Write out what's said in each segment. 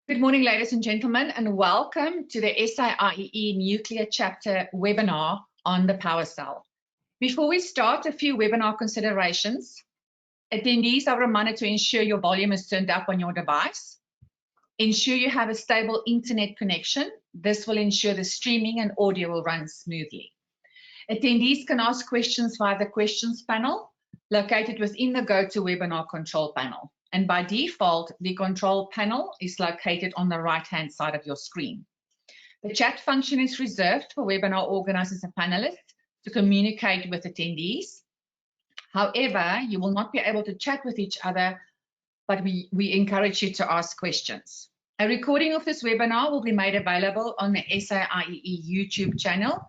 Good morning, ladies and gentlemen, and welcome to the SAIEE Nuclear Chapter webinar on the power cell. Before we start, a few webinar considerations. Attendees are reminded to ensure your volume is turned up on your device. Ensure you have a stable internet connection. This will ensure the streaming and audio will run smoothly. Attendees can ask questions via the questions panel located within the GoToWebinar control panel. And by default, the control panel is located on the right-hand side of your screen. The chat function is reserved for webinar organizers and panelists to communicate with attendees. However, you will not be able to chat with each other, but we encourage you to ask questions. A recording of this webinar will be made available on the SAIEE YouTube channel,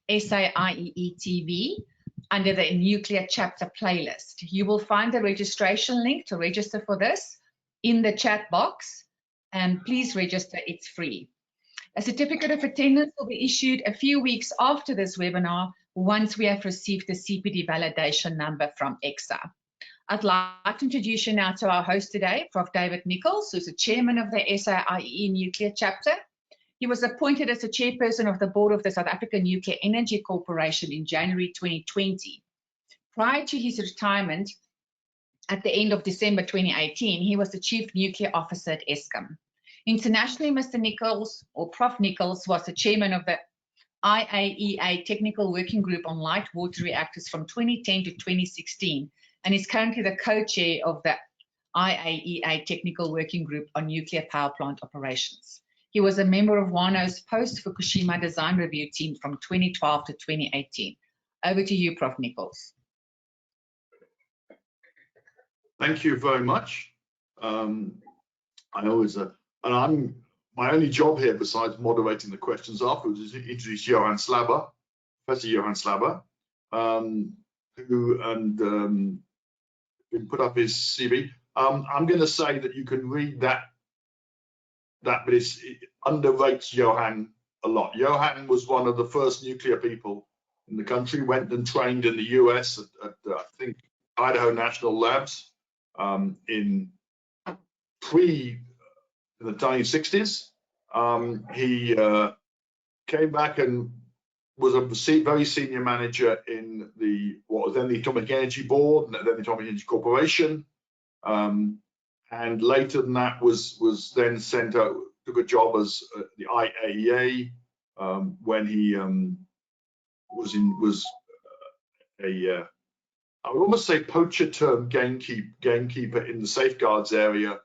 SAIEE TV, under the Nuclear Chapter playlist. You will find the registration link to register for this in the chat box, and please register, it's free. A certificate of attendance will be issued a few weeks after this webinar once we have received the CPD validation number from EXA. I'd like to introduce you now to our host today, Prof. David Nichols, who's the chairman of the SAIEE Nuclear Chapter. He was appointed as the chairperson of the board of the South African Nuclear Energy Corporation in January 2020. Prior to his retirement at the end of December 2018, he was the chief nuclear officer at Eskom. Internationally, Mr. Nichols, or Prof. Nichols, was the chairman of the IAEA Technical Working Group on Light Water Reactors from 2010 to 2016, and is currently the co-chair of the IAEA Technical Working Group on Nuclear Power Plant Operations. He was a member of WANO's post-Fukushima design review team from 2012 to 2018. Over to you, Prof. Nichols. Thank you very much. My only job here, besides moderating the questions afterwards, is to introduce Johan Slabber, Professor Johan Slabber, who put up his CV. I'm going to say that you can read that, but it underrates Johan a lot. Johan was one of the first nuclear people in the country, went and trained in the US at I think, Idaho National Labs in the 1960s. He came back and was a very senior manager in what was then the Atomic Energy Board, and then the Atomic Energy Corporation. And later than that was then sent out, took a job as the IAEA when he was I would almost say poacher term gamekeeper in the safeguards area,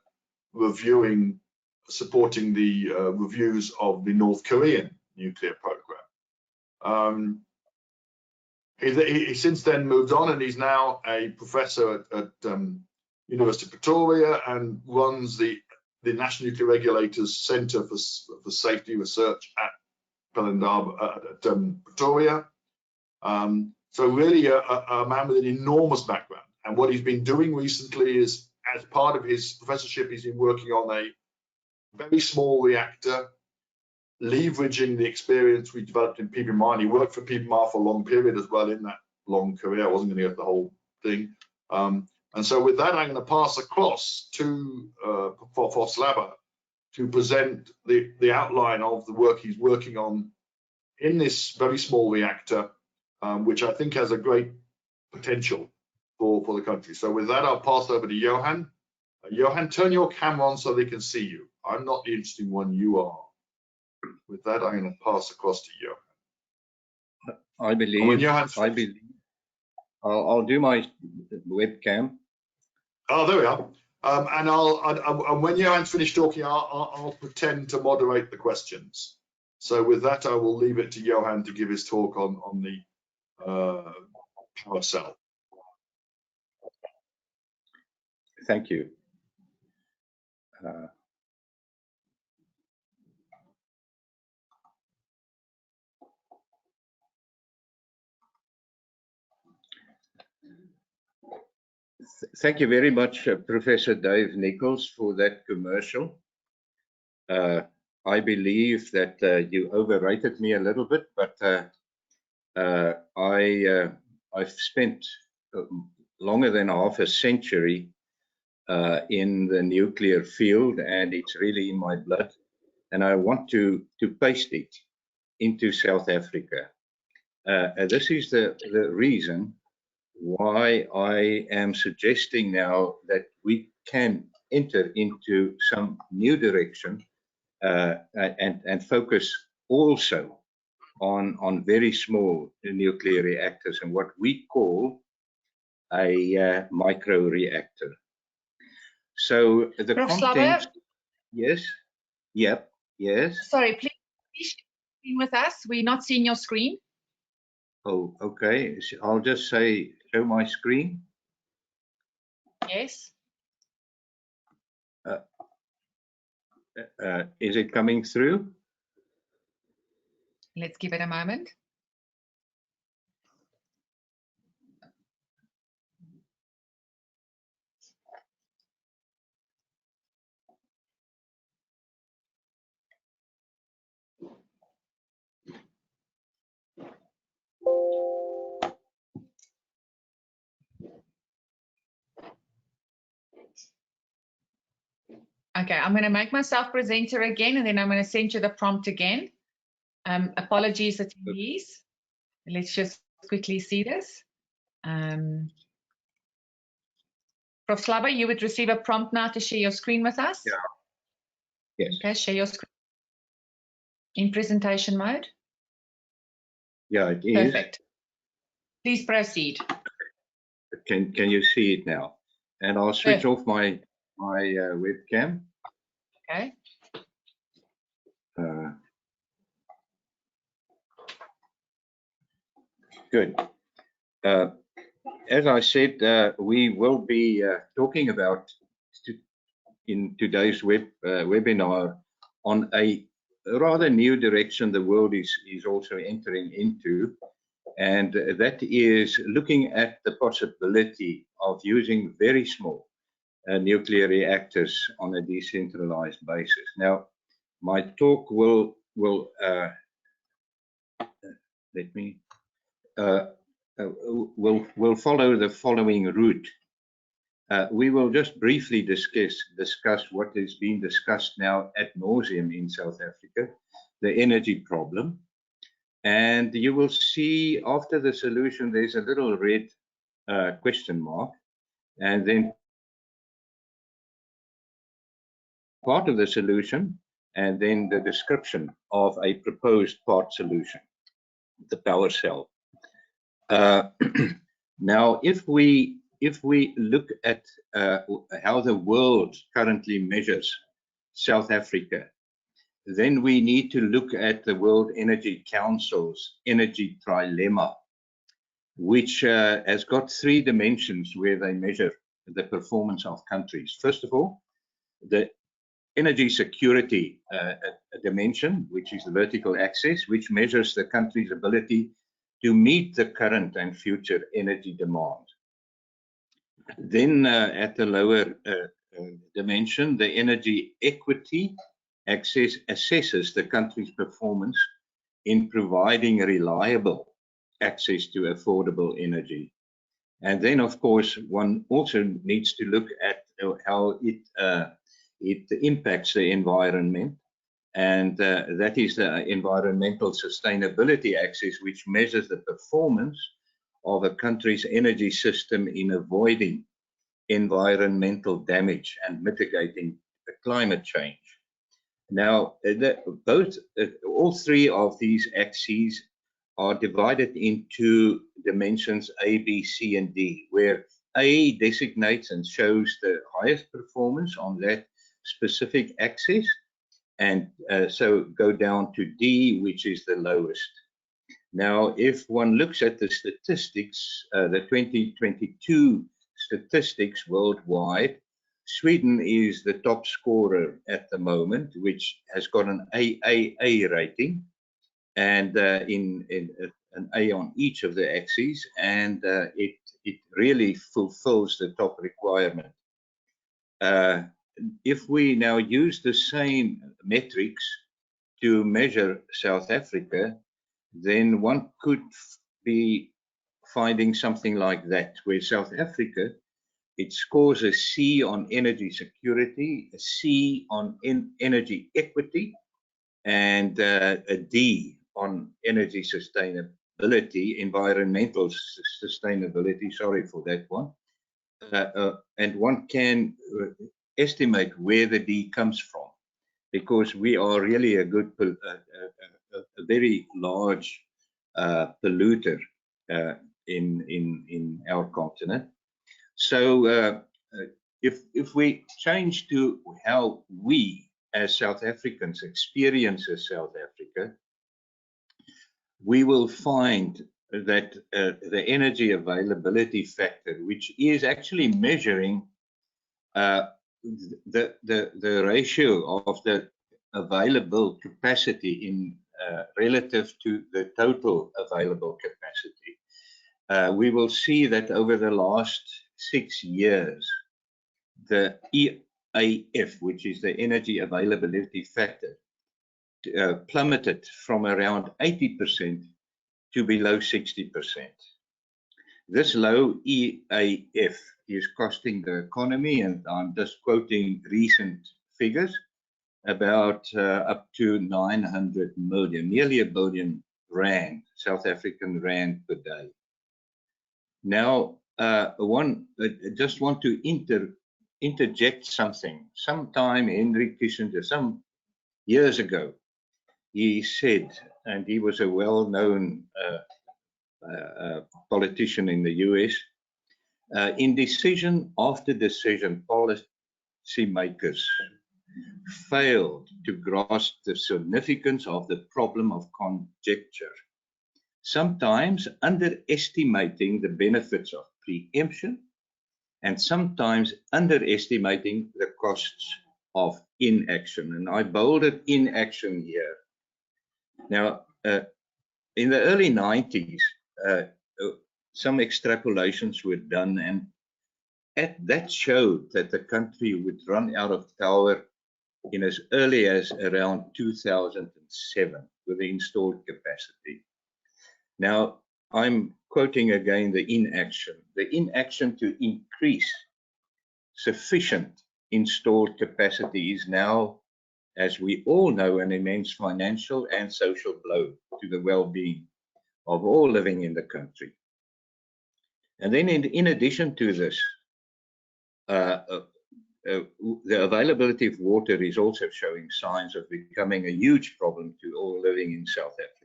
supporting the reviews of the North Korean nuclear program. He since then moved on, and he's now a professor at University of Pretoria and runs the National Nuclear Regulators Center for Safety Research at Pretoria. So really a man with an enormous background. And what he's been doing recently is, as part of his professorship, he's been working on a very small reactor, leveraging the experience we developed in PPMR. And he worked for PPMR for a long period as well in that long career. I wasn't going to get the whole thing. And so with that, I'm going to pass across to Prof. Slabber to present the outline of the work he's working on in this very small reactor, which I think has a great potential for the country. So with that, I'll pass over to Johan. Johan, turn your camera on so they can see you. I'm not the interesting one, you are. With that, I'm going to pass across to Johan. I'll do my webcam. Oh, there we are. And when Johan's finished talking, I'll pretend to moderate the questions. So with that, I will leave it to Johan to give his talk on the power cell. Thank you. Thank you very much, Professor Dave Nichols, for that commercial. I believe that you overrated me a little bit, but I've spent longer than half a century in the nuclear field, and it's really in my blood. And I want to paste it into South Africa. This is the reason why I am suggesting now that we can enter into some new direction and focus also on very small nuclear reactors and what we call a micro-reactor. So the Prof. contents, Slabbe, yes, yep, yes. sorry, please share your screen with us. We're not seeing your screen. Oh, okay. I'll just say, show my screen. Yes. Is it coming through? Let's give it a moment. Okay, I'm going to make myself presenter again, and then I'm going to send you the prompt again. Apologies, attendees. Let's just quickly see this. Prof. Slabbe, you would receive a prompt now to share your screen with us. Yeah. Yes. Okay, share your screen in presentation mode. Yeah, it is. Perfect. Please proceed. Can you see it now? And I'll switch off my webcam. Okay. Good. As I said, we will be talking about in today's webinar on a rather new direction the world is also entering into, and that is looking at the possibility of using very small nuclear reactors on a decentralized basis. Now, my talk will follow the following route. We will just briefly discuss what is being discussed now ad nauseum in South Africa, the energy problem. And you will see after the solution, there's a little red question mark. And then part of the solution, and then the description of a proposed part solution, the power cell. Now, if we look at how the world currently measures South Africa, then we need to look at the World Energy Council's energy trilemma, which has got 3 dimensions where they measure the performance of countries. First of all, the energy security dimension, which is the vertical axis, which measures the country's ability to meet the current and future energy demand. Then at the lower dimension, the energy equity axis assesses the country's performance in providing reliable access to affordable energy. And then, of course, one also needs to look at how it impacts the environment. And that is the environmental sustainability axis, which measures the performance of a country's energy system in avoiding environmental damage and mitigating climate change. Now, all 3 of these axes are divided into dimensions A, B, C, and D, where A designates and shows the highest performance on that specific axis, and so go down to D, which is the lowest. Now, if one looks at the statistics, the 2022 statistics worldwide, Sweden is the top scorer at the moment, which has got an AAA rating, and an A on each of the axes, and it really fulfills the top requirement. If we now use the same metrics to measure South Africa, then one could be finding something like that, where South Africa It scores a C on energy security, a C on energy equity, and a D on energy sustainability, environmental sustainability, sorry for that one. And one can estimate where the D comes from, because we are really a good, a very large polluter in our continent. So if we change to how we as South Africans experience South Africa, we will find that the energy availability factor, which is actually measuring the ratio of the available capacity in relative to the total available capacity, we will see that over the last 6 years, the EAF, which is the energy availability factor, plummeted from around 80% to below 60%. This low EAF is costing the economy, and I'm just quoting recent figures, about up to 900 million, nearly £1 billion rand, South African rand per day. Now, I just want to interject something. Sometime Henry Kissinger, some years ago, he said, and he was a well-known politician in the US, in decision after decision, policymakers failed to grasp the significance of the problem of conjecture, sometimes underestimating the benefits of preemption and sometimes underestimating the costs of inaction. And I bolded inaction here. Now, in the early 90s, some extrapolations were done, and that showed that the country would run out of power in as early as around 2007 with the installed capacity. Now, I'm quoting again the inaction to increase sufficient installed capacity is now, as we all know, an immense financial and social blow to the well-being of all living in the country. And then in addition to this, the availability of water is also showing signs of becoming a huge problem to all living in South Africa.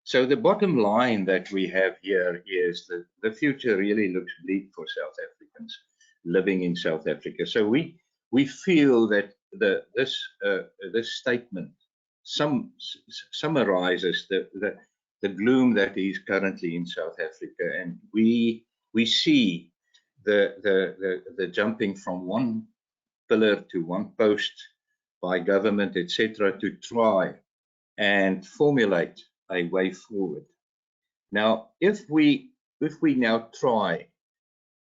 So the bottom line that we have here is that the future really looks bleak for South Africans living in South Africa. So we feel that this statement summarizes the gloom that is currently in South Africa, and we see the jumping from one pillar to one post by government, etc., to try and formulate a way forward. Now, if we now try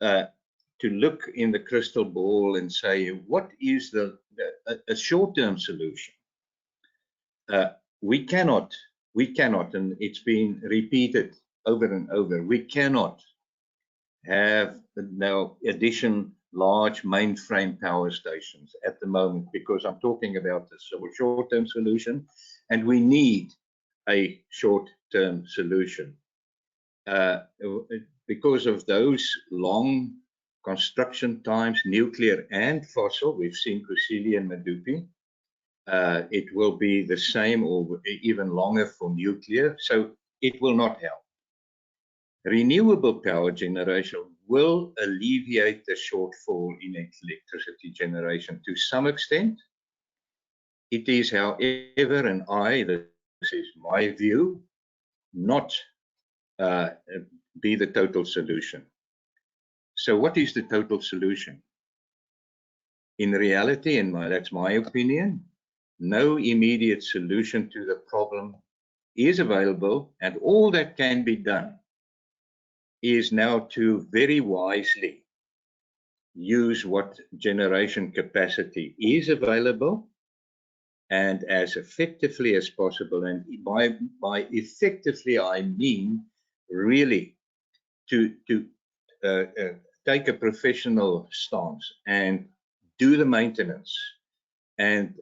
to look in the crystal ball and say, what is a short-term solution? We cannot, and it's been repeated over and over, we cannot have now large mainframe power stations at the moment, because I'm talking about the short-term solution, and we need a short-term solution. Because of those long construction times, nuclear and fossil, we've seen Kusile and Medupi, it will be the same or even longer for nuclear, so it will not help. Renewable power generation will alleviate the shortfall in electricity generation to some extent. It is, however, and this is my view, not be the total solution. So what is the total solution? In reality, and that's my opinion, no immediate solution to the problem is available, and all that can be done is now to very wisely use what generation capacity is available and as effectively as possible. And by effectively, I mean really to take a professional stance and do the maintenance and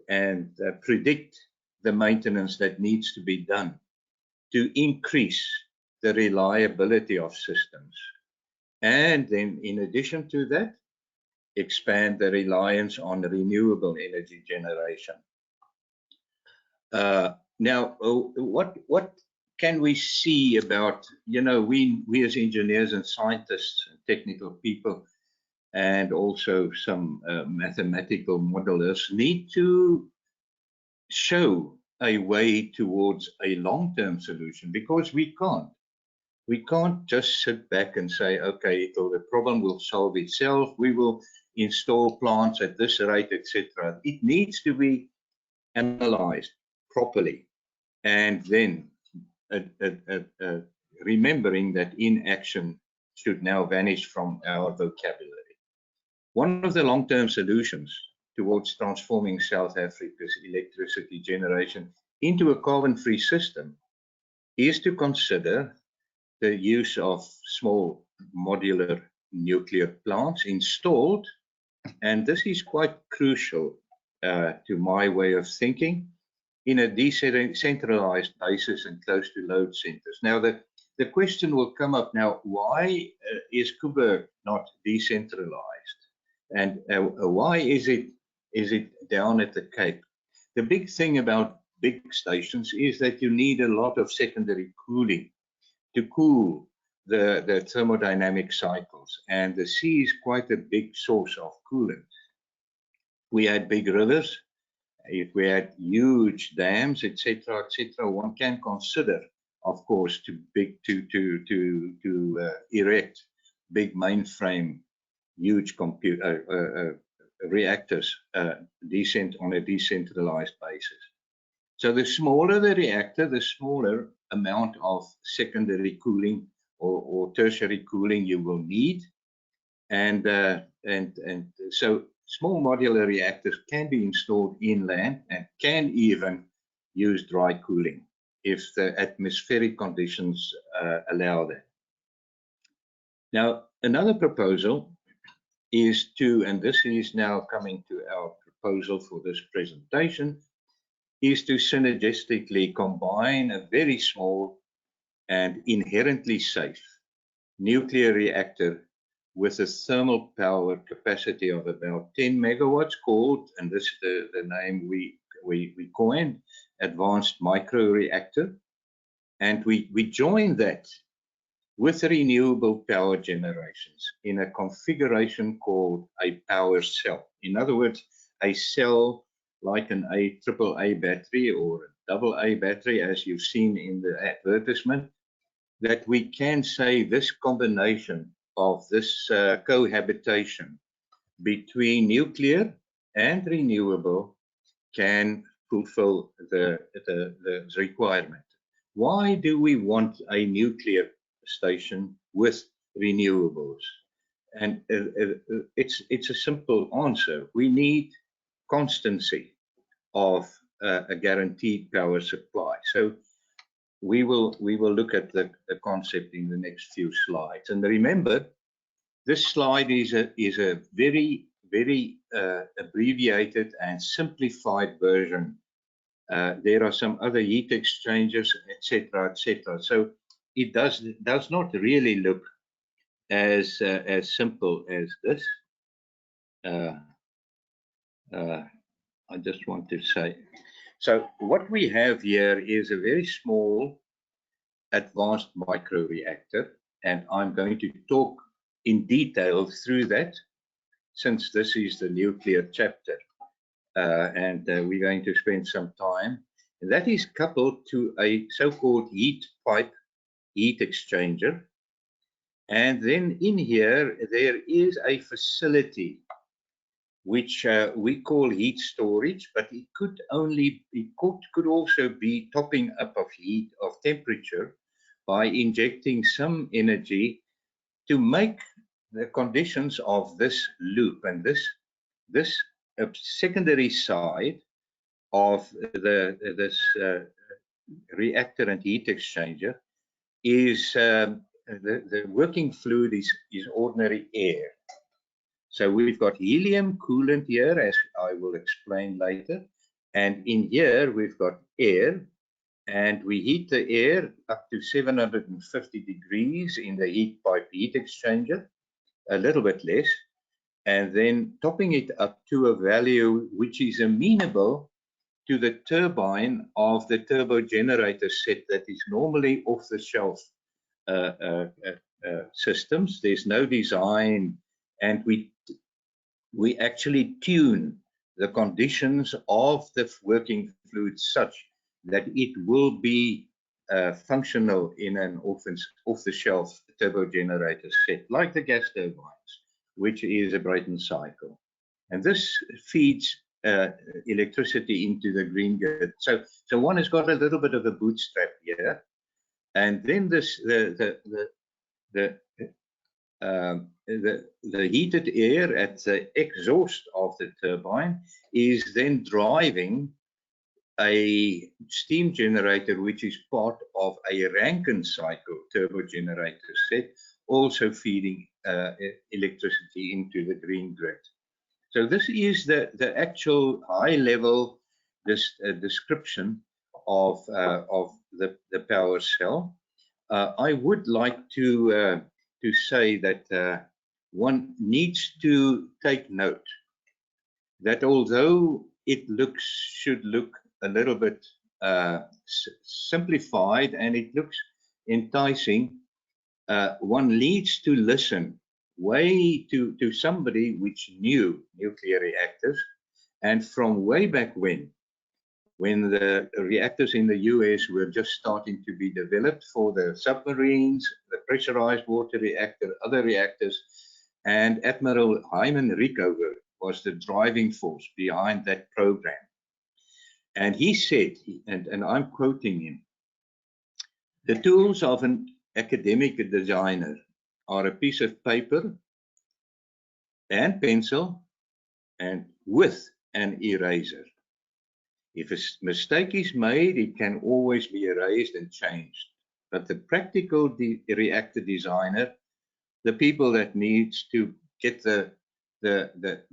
predict the maintenance that needs to be done to increase the reliability of systems. And then in addition to that, expand the reliance on renewable energy generation. Now, what can we see about, you know, we as engineers and scientists and technical people, and also some mathematical modelers, need to show a way towards a long-term solution, because we can't just sit back and say, okay, so the problem will solve itself, we will install plants at this rate, etc. It needs to be analyzed properly, and then remembering that inaction should now vanish from our vocabulary. One of the long-term solutions towards transforming South Africa's electricity generation into a carbon-free system is to consider the use of small modular nuclear plants installed, and this is quite crucial to my way of thinking, in a decentralized basis and close to load centers. Now, the question will come up now, why is Kuiper not decentralized? And why is it down at the Cape? The big thing about big stations is that you need a lot of secondary cooling to cool the thermodynamic cycles, and the sea is quite a big source of coolant. We had big rivers, if we had huge dams, etc., one can consider, of course, to erect big mainframe, huge reactors on a decentralized basis. So the smaller the reactor, the smaller amount of secondary cooling or tertiary cooling you will need, and so small modular reactors can be installed inland and can even use dry cooling if the atmospheric conditions allow that. Now, another proposal is to, and this is now coming to our proposal for this presentation, is to synergistically combine a very small and inherently safe nuclear reactor with a thermal power capacity of about 10 megawatts, called, and this is the name we coined, advanced micro-reactor. And we join that with renewable power generations in a configuration called a power cell. In other words, a cell like an AAA battery or a AA battery, as you've seen in the advertisement, that we can say this combination of this cohabitation between nuclear and renewable can fulfill the requirement. Why do we want a nuclear station with renewables? And it's a simple answer. We need constancy of a guaranteed power supply. So we will look at the concept in the next few slides. And remember, this slide is a very abbreviated and simplified version. There are some other heat exchangers, etc., etc. So it does not really look as simple as this. I just want to say, so what we have here is a very small advanced micro-reactor, and I'm going to talk in detail through that, since this is the nuclear chapter, and we're going to spend some time. And that is coupled to a so-called heat pipe heat exchanger, and then in here there is a facility which we call heat storage, but it could also be topping up of heat, of temperature, by injecting some energy to make the conditions of this loop. And this secondary side of this reactor and heat exchanger is the working fluid is ordinary air. So we've got helium coolant here, as I will explain later. And in here, we've got air. And we heat the air up to 750 degrees in the heat pipe heat exchanger, a little bit less, and then topping it up to a value which is amenable to the turbine of the turbo generator set that is normally off-the-shelf systems. There's no design, and we actually tune the conditions of the working fluid such that it will be functional in an off-the-shelf turbo generator set, like the gas turbines, which is a Brayton cycle. And this feeds electricity into the green grid. So one has got a little bit of a bootstrap here, and then the heated air at the exhaust of the turbine is then driving a steam generator, which is part of a Rankine cycle turbo generator set, also feeding electricity into the green grid. So this is the actual high-level description of the power cell. I would like to say that one needs to take note that although it should look a little bit simplified and it looks enticing, one needs to listen to somebody which knew nuclear reactors, and from way back when the reactors in the US were just starting to be developed for the submarines, the pressurized water reactor, other reactors, and Admiral Hyman Rickover was the driving force behind that program. And he said, and I'm quoting him, "The tools of an academic designer are a piece of paper and pencil and with an eraser. If a mistake is made, it can always be erased and changed. But the practical reactor designer, the people that needs to get the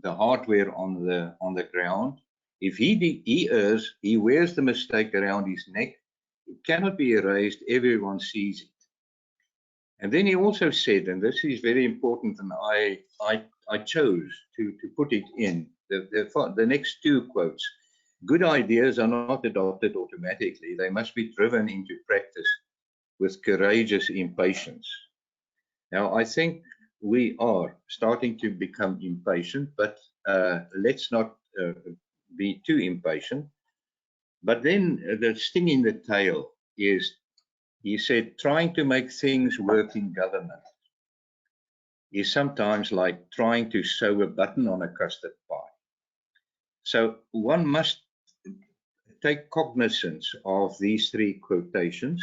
hardware on the ground, if he errs, he wears the mistake around his neck. It cannot be erased. Everyone sees it." And then he also said, and this is very important, and I chose to put it in the next two quotes. "Good ideas are not adopted automatically. They must be driven into practice with courageous impatience." Now, I think we are starting to become impatient, but let's not be too impatient. But then the sting in the tail is, he said, trying to make things work in government is sometimes like trying to sew a button on a custard pie. So one must take cognizance of these three quotations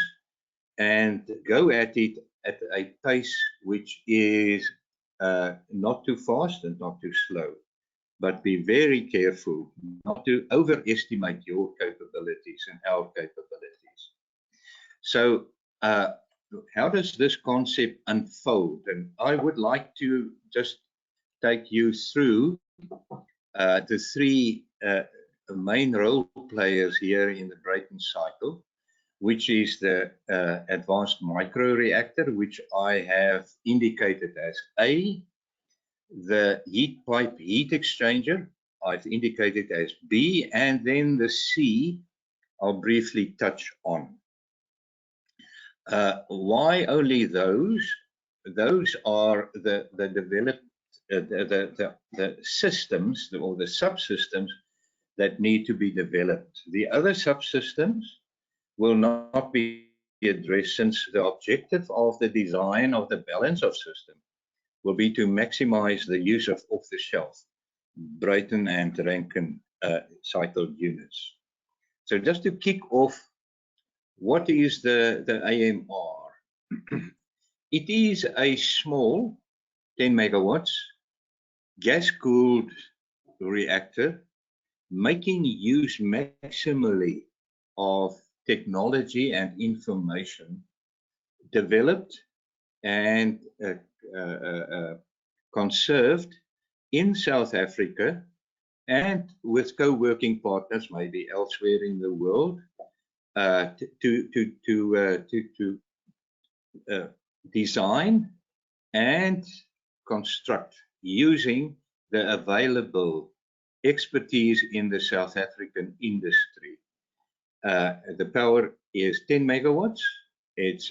and go at it at a pace which is not too fast and not too slow, but be very careful not to overestimate your capabilities and our capabilities. So how does this concept unfold? And I would like to just take you through the three main role players here in the Brayton cycle, which is the advanced micro-reactor, which I have indicated as A, the heat pipe heat exchanger, I've indicated as B, and then the C, I'll briefly touch on. Why only those? Those are the developed, the systems or the subsystems that need to be developed. The other subsystems will not be addressed, since the objective of the design of the balance of system will be to maximize the use of off-the-shelf Brayton and Rankine cycle units. So just to kick off, what is the AMR? It is a small 10 megawatts gas-cooled reactor making use maximally of technology and information developed and conserved in South Africa, and with co-working partners maybe elsewhere in the world, to design and construct using the available expertise in the South African industry. The power is 10 megawatts. It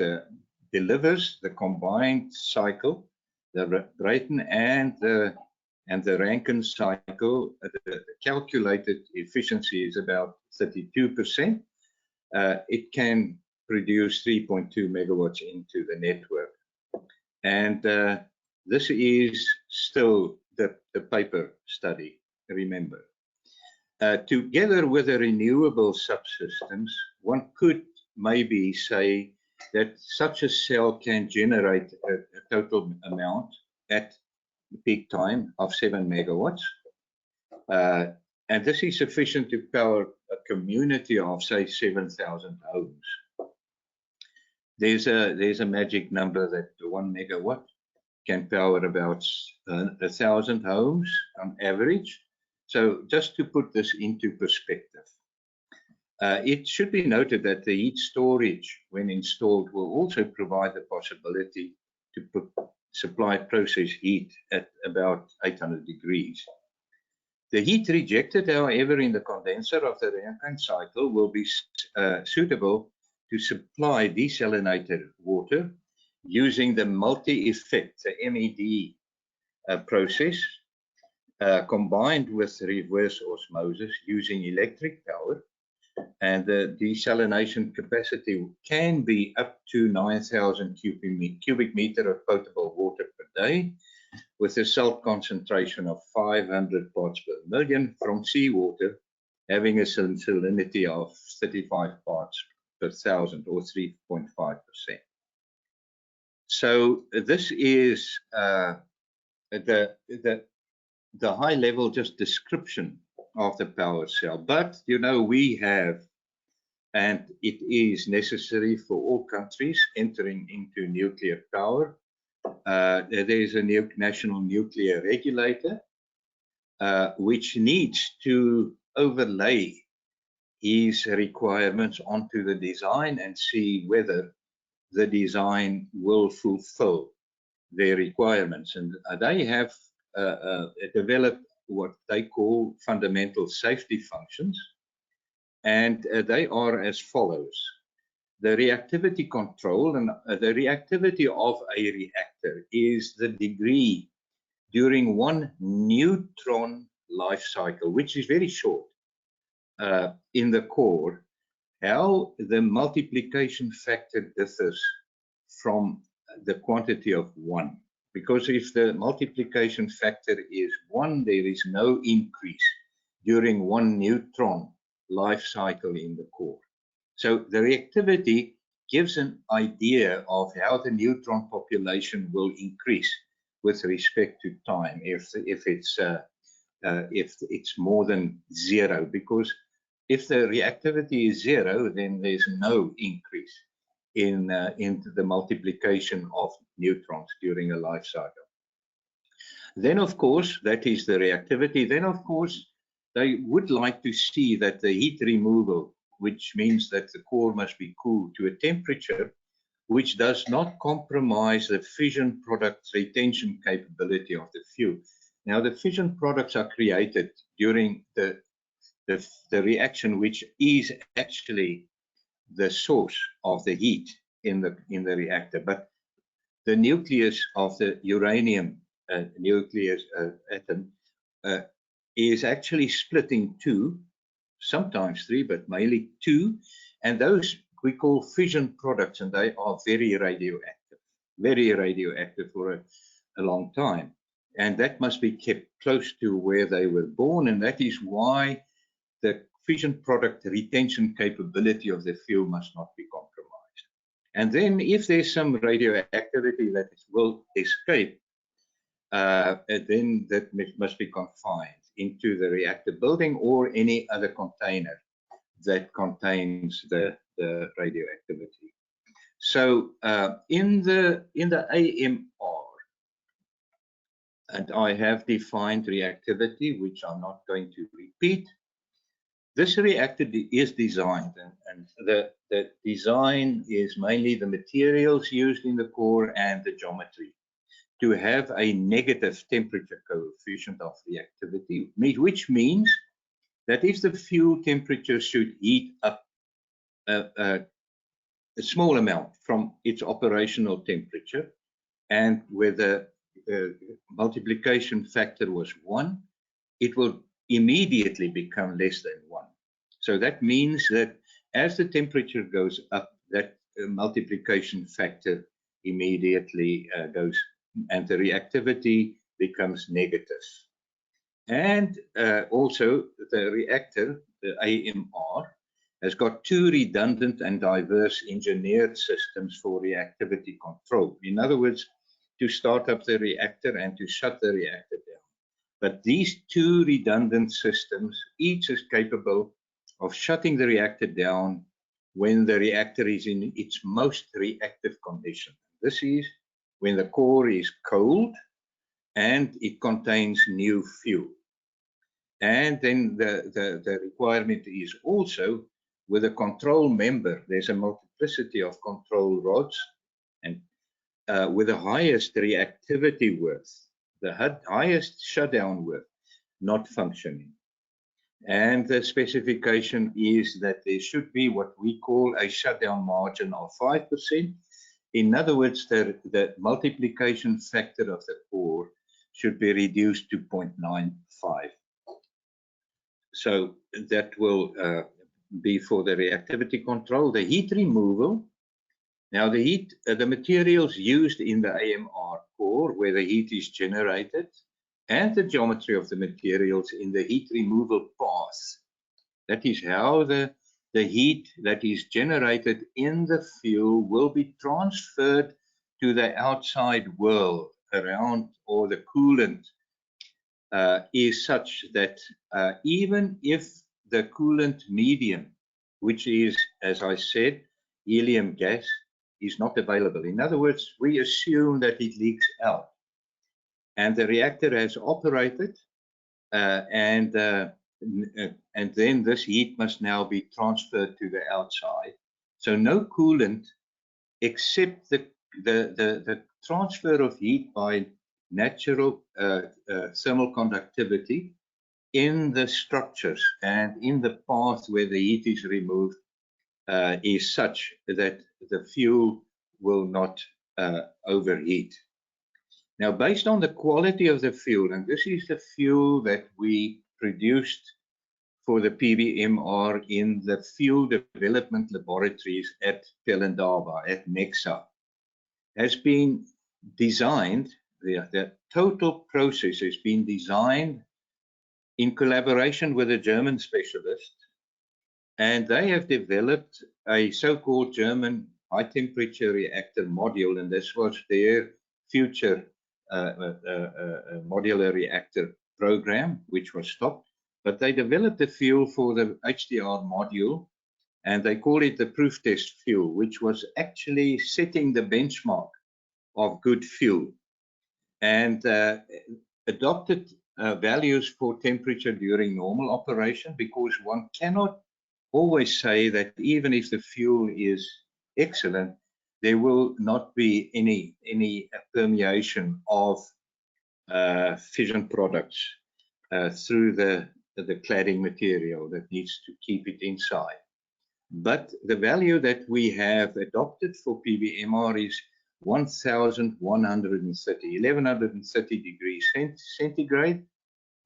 delivers the combined cycle, the Brayton and the Rankine cycle. The calculated efficiency is about 32%. It can produce 3.2 megawatts into the network. And this is still the paper study, remember. Together with the renewable subsystems, one could maybe say that such a cell can generate a total amount at the peak time of 7 megawatts. And this is sufficient to power a community of, say, 7,000 homes. There's a magic number that 1 megawatt can power about 1,000 homes on average. So just to put this into perspective, it should be noted that the heat storage, when installed, will also provide the possibility to supply process heat at about 800 degrees. The heat rejected, however, in the condenser of the Rankine cycle will be suitable to supply desalinated water using the multi-effect, the MED process, combined with reverse osmosis using electric power. And the desalination capacity can be up to 9,000 cubic meter of potable water per day, with a salt concentration of 500 parts per million from seawater, having a salinity of 35 parts per thousand, or 3.5%. So this is the high level just description of the power cell. But you know, we have, and it is necessary for all countries entering into nuclear power, there is a national nuclear regulator which needs to overlay his requirements onto the design and see whether the design will fulfill their requirements. And they have developed what they call fundamental safety functions, and they are as follows. The reactivity control, and the reactivity of a reactor is the degree during one neutron life cycle, which is very short, in the core, how the multiplication factor differs from the quantity of 1. Because if the multiplication factor is 1, there is no increase during one neutron life cycle in the core. So the reactivity gives an idea of how the neutron population will increase with respect to time if it's more than 0. Because if the reactivity is 0, then there's no increase in the multiplication of neutrons during a life cycle. Then, of course, that is the reactivity. Then, of course, they would like to see that the heat removal, which means that the core must be cooled to a temperature which does not compromise the fission product retention capability of the fuel. Now, the fission products are created during the reaction, which is actually the source of the heat in the reactor. But the nucleus of the uranium nucleus atom is actually split in 2, sometimes 3, but mainly 2, and those we call fission products, and they are very radioactive for a long time, and that must be kept close to where they were born, and that is why the fission product retention capability of the fuel must not be compromised. And then if there's some radioactivity that will escape, then that must be confined into the reactor building or any other container that contains the radioactivity. So in the AMR, and I have defined reactivity, which I'm not going to repeat. This reactor is designed, and the design is mainly the materials used in the core and the geometry, to have a negative temperature coefficient of reactivity, which means that if the fuel temperature should heat up a small amount from its operational temperature, and where the multiplication factor was 1, it will immediately become less than 1. So that means that as the temperature goes up, that multiplication factor immediately goes, and the reactivity becomes negative. And also the reactor, the AMR, has got 2 redundant and diverse engineered systems for reactivity control. In other words, to start up the reactor and to shut the reactor down. But these 2 redundant systems, each is capable of shutting the reactor down when the reactor is in its most reactive condition. This is when the core is cold and it contains new fuel. And then the requirement is also with a control member, there's a multiplicity of control rods, and with the highest reactivity worth, the highest shutdown worth, not functioning. And the specification is that there should be what we call a shutdown margin of 5%. In other words, the multiplication factor of the core should be reduced to 0.95. So that will be for the reactivity control. The heat removal. Now the materials used in the AMR core, where the heat is generated, and the geometry of the materials in the heat removal path. That is how the heat that is generated in the fuel will be transferred to the outside world around, or the coolant is such that even if the coolant medium, which is, as I said, helium gas, is not available. In other words, we assume that it leaks out, and the reactor has operated, and then this heat must now be transferred to the outside. So no coolant except the transfer of heat by natural thermal conductivity in the structures and in the path where the heat is removed is such that the fuel will not overheat. Now, based on the quality of the fuel, and this is the fuel that we produced for the PBMR in the fuel development laboratories at Pelindaba, at Nexa, has been designed, the total process has been designed in collaboration with a German specialist, and they have developed a so-called German high-temperature reactor module, and this was their future modular reactor program, which was stopped. But they developed the fuel for the HDR module, and they call it the proof test fuel, which was actually setting the benchmark of good fuel, and adopted values for temperature during normal operation, because one cannot always say that even if the fuel is excellent, there will not be any permeation of fission products through the cladding material that needs to keep it inside. But the value that we have adopted for PBMR is 1130 degrees centigrade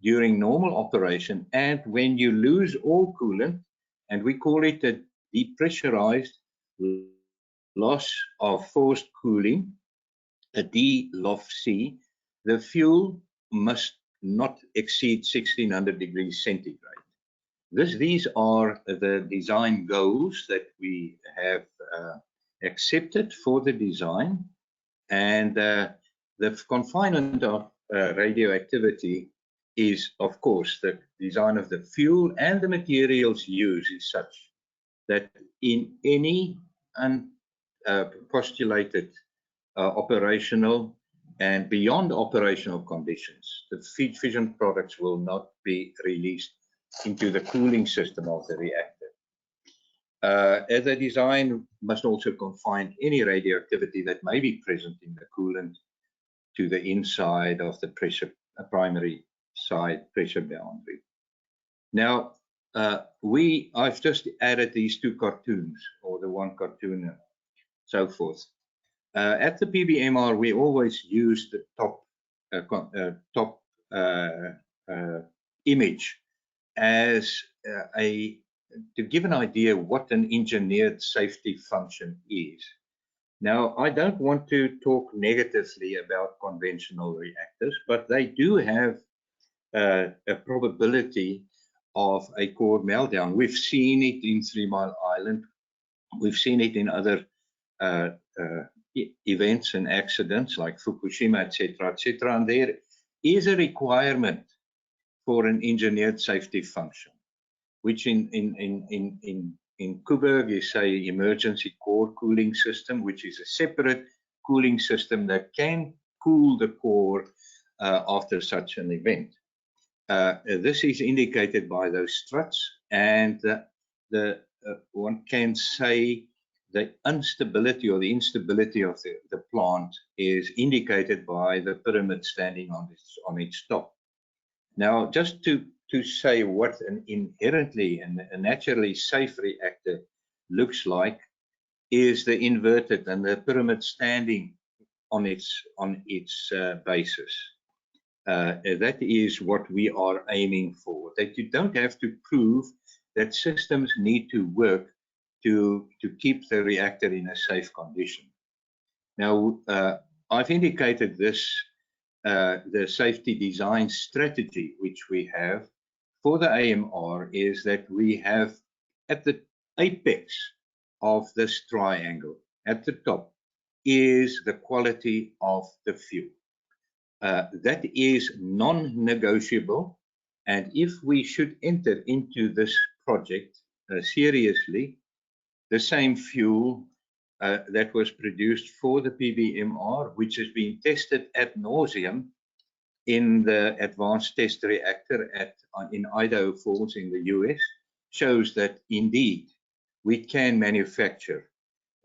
during normal operation. And when you lose all coolant, and we call it a depressurized loss of forced cooling, a DLOFC, the fuel must not exceed 1600 degrees centigrade. These are the design goals that we have accepted for the design, and the confinement of radioactivity is, of course, the design of the fuel and the materials used is such that in any postulated operational and beyond operational conditions, the fission products will not be released into the cooling system of the reactor. The design must also confine any radioactivity that may be present in the coolant to the inside of the primary side pressure boundary. Now, I've just added these two cartoons, or the one cartoon and so forth. At the PBMR, we always use the top image as to give an idea what an engineered safety function is. Now, I don't want to talk negatively about conventional reactors, but they do have a probability of a core meltdown. We've seen it in 3 Mile Island. We've seen it in other events and accidents like Fukushima, etc., etc. And there is a requirement for an engineered safety function, which in Coburg is a emergency core cooling system, which is a separate cooling system that can cool the core after such an event. This is indicated by those struts, and one can say the instability or the instability of the plant is indicated by the pyramid standing on its top. Now, just to say what an inherently and a naturally safe reactor looks like is the inverted and the pyramid standing on its basis. That is what we are aiming for, that you don't have to prove that systems need to work to keep the reactor in a safe condition. Now, I've indicated this, the safety design strategy which we have for the AMR is that we have at the apex of this triangle, at the top, is the quality of the fuel. That is non-negotiable, and if we should enter into this project seriously, the same fuel that was produced for the PBMR, which has been tested ad nauseum in the advanced test reactor in Idaho Falls in the US, shows that indeed we can manufacture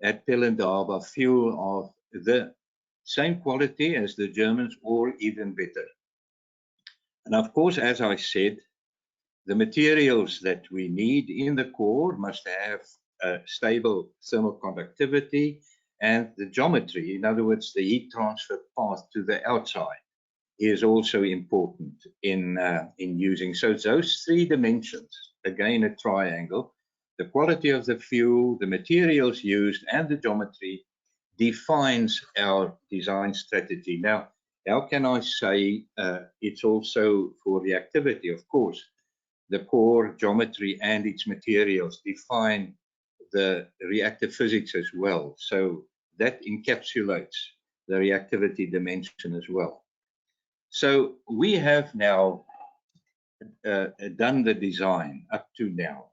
at Pelindaba fuel of the same quality as the Germans or even better. And of course, as I said, the materials that we need in the core must have stable thermal conductivity, and the geometry, in other words, the heat transfer path to the outside, is also important in using. So it's those 3 dimensions, again a triangle, the quality of the fuel, the materials used, and the geometry defines our design strategy. Now, how can I say it's also for reactivity? Of course, the core geometry and its materials define the reactor physics as well. So that encapsulates the reactivity dimension as well. So we have now done the design up to now.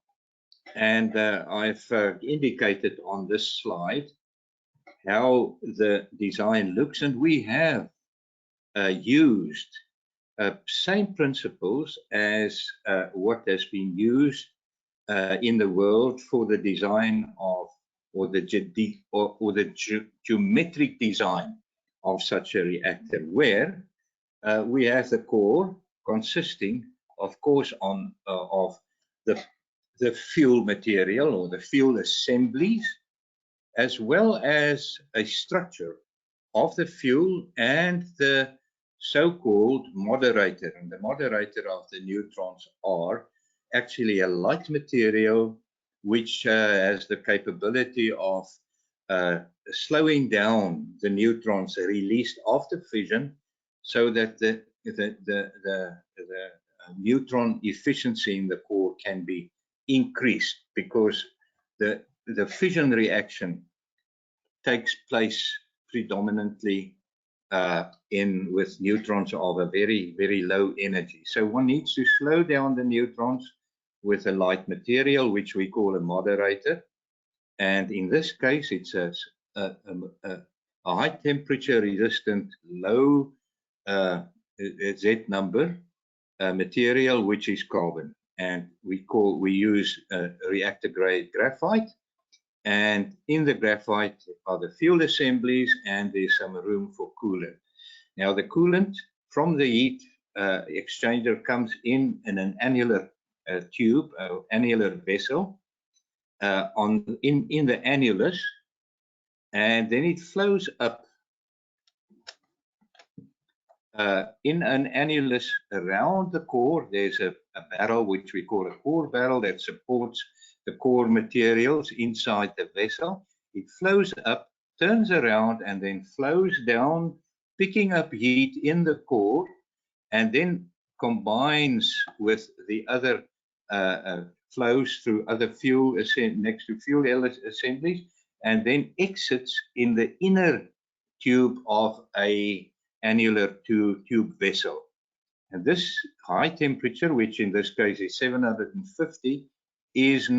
And I've indicated on this slide how the design looks, and we have used same principles as what has been used in the world for the design of, or the geometric design of such a reactor, where we have the core consisting, of course, of the fuel material or the fuel assemblies, as well as a structure of the fuel and the so-called moderator. And the moderator of the neutrons are actually a light material which has the capability of slowing down the neutrons released after fission, so that the neutron efficiency in the core can be increased, because the fission reaction takes place predominantly with neutrons of a very, very low energy. So one needs to slow down the neutrons with a light material, which we call a moderator. And in this case, it's a a high temperature resistant, low Z number material, which is carbon, and we use reactor grade graphite. And in the graphite are the fuel assemblies, and there's some room for coolant. Now the coolant from the heat exchanger comes in an annular tube, annular vessel in the annulus, and then it flows up in an annulus around the core. There's a barrel which we call a core barrel that supports the core materials inside the vessel. It flows up, turns around, and then flows down, picking up heat in the core, and then combines with the other flows through other fuel next to fuel assemblies, and then exits in the inner tube of a annular tube vessel. And this high temperature, which in this case is 750, is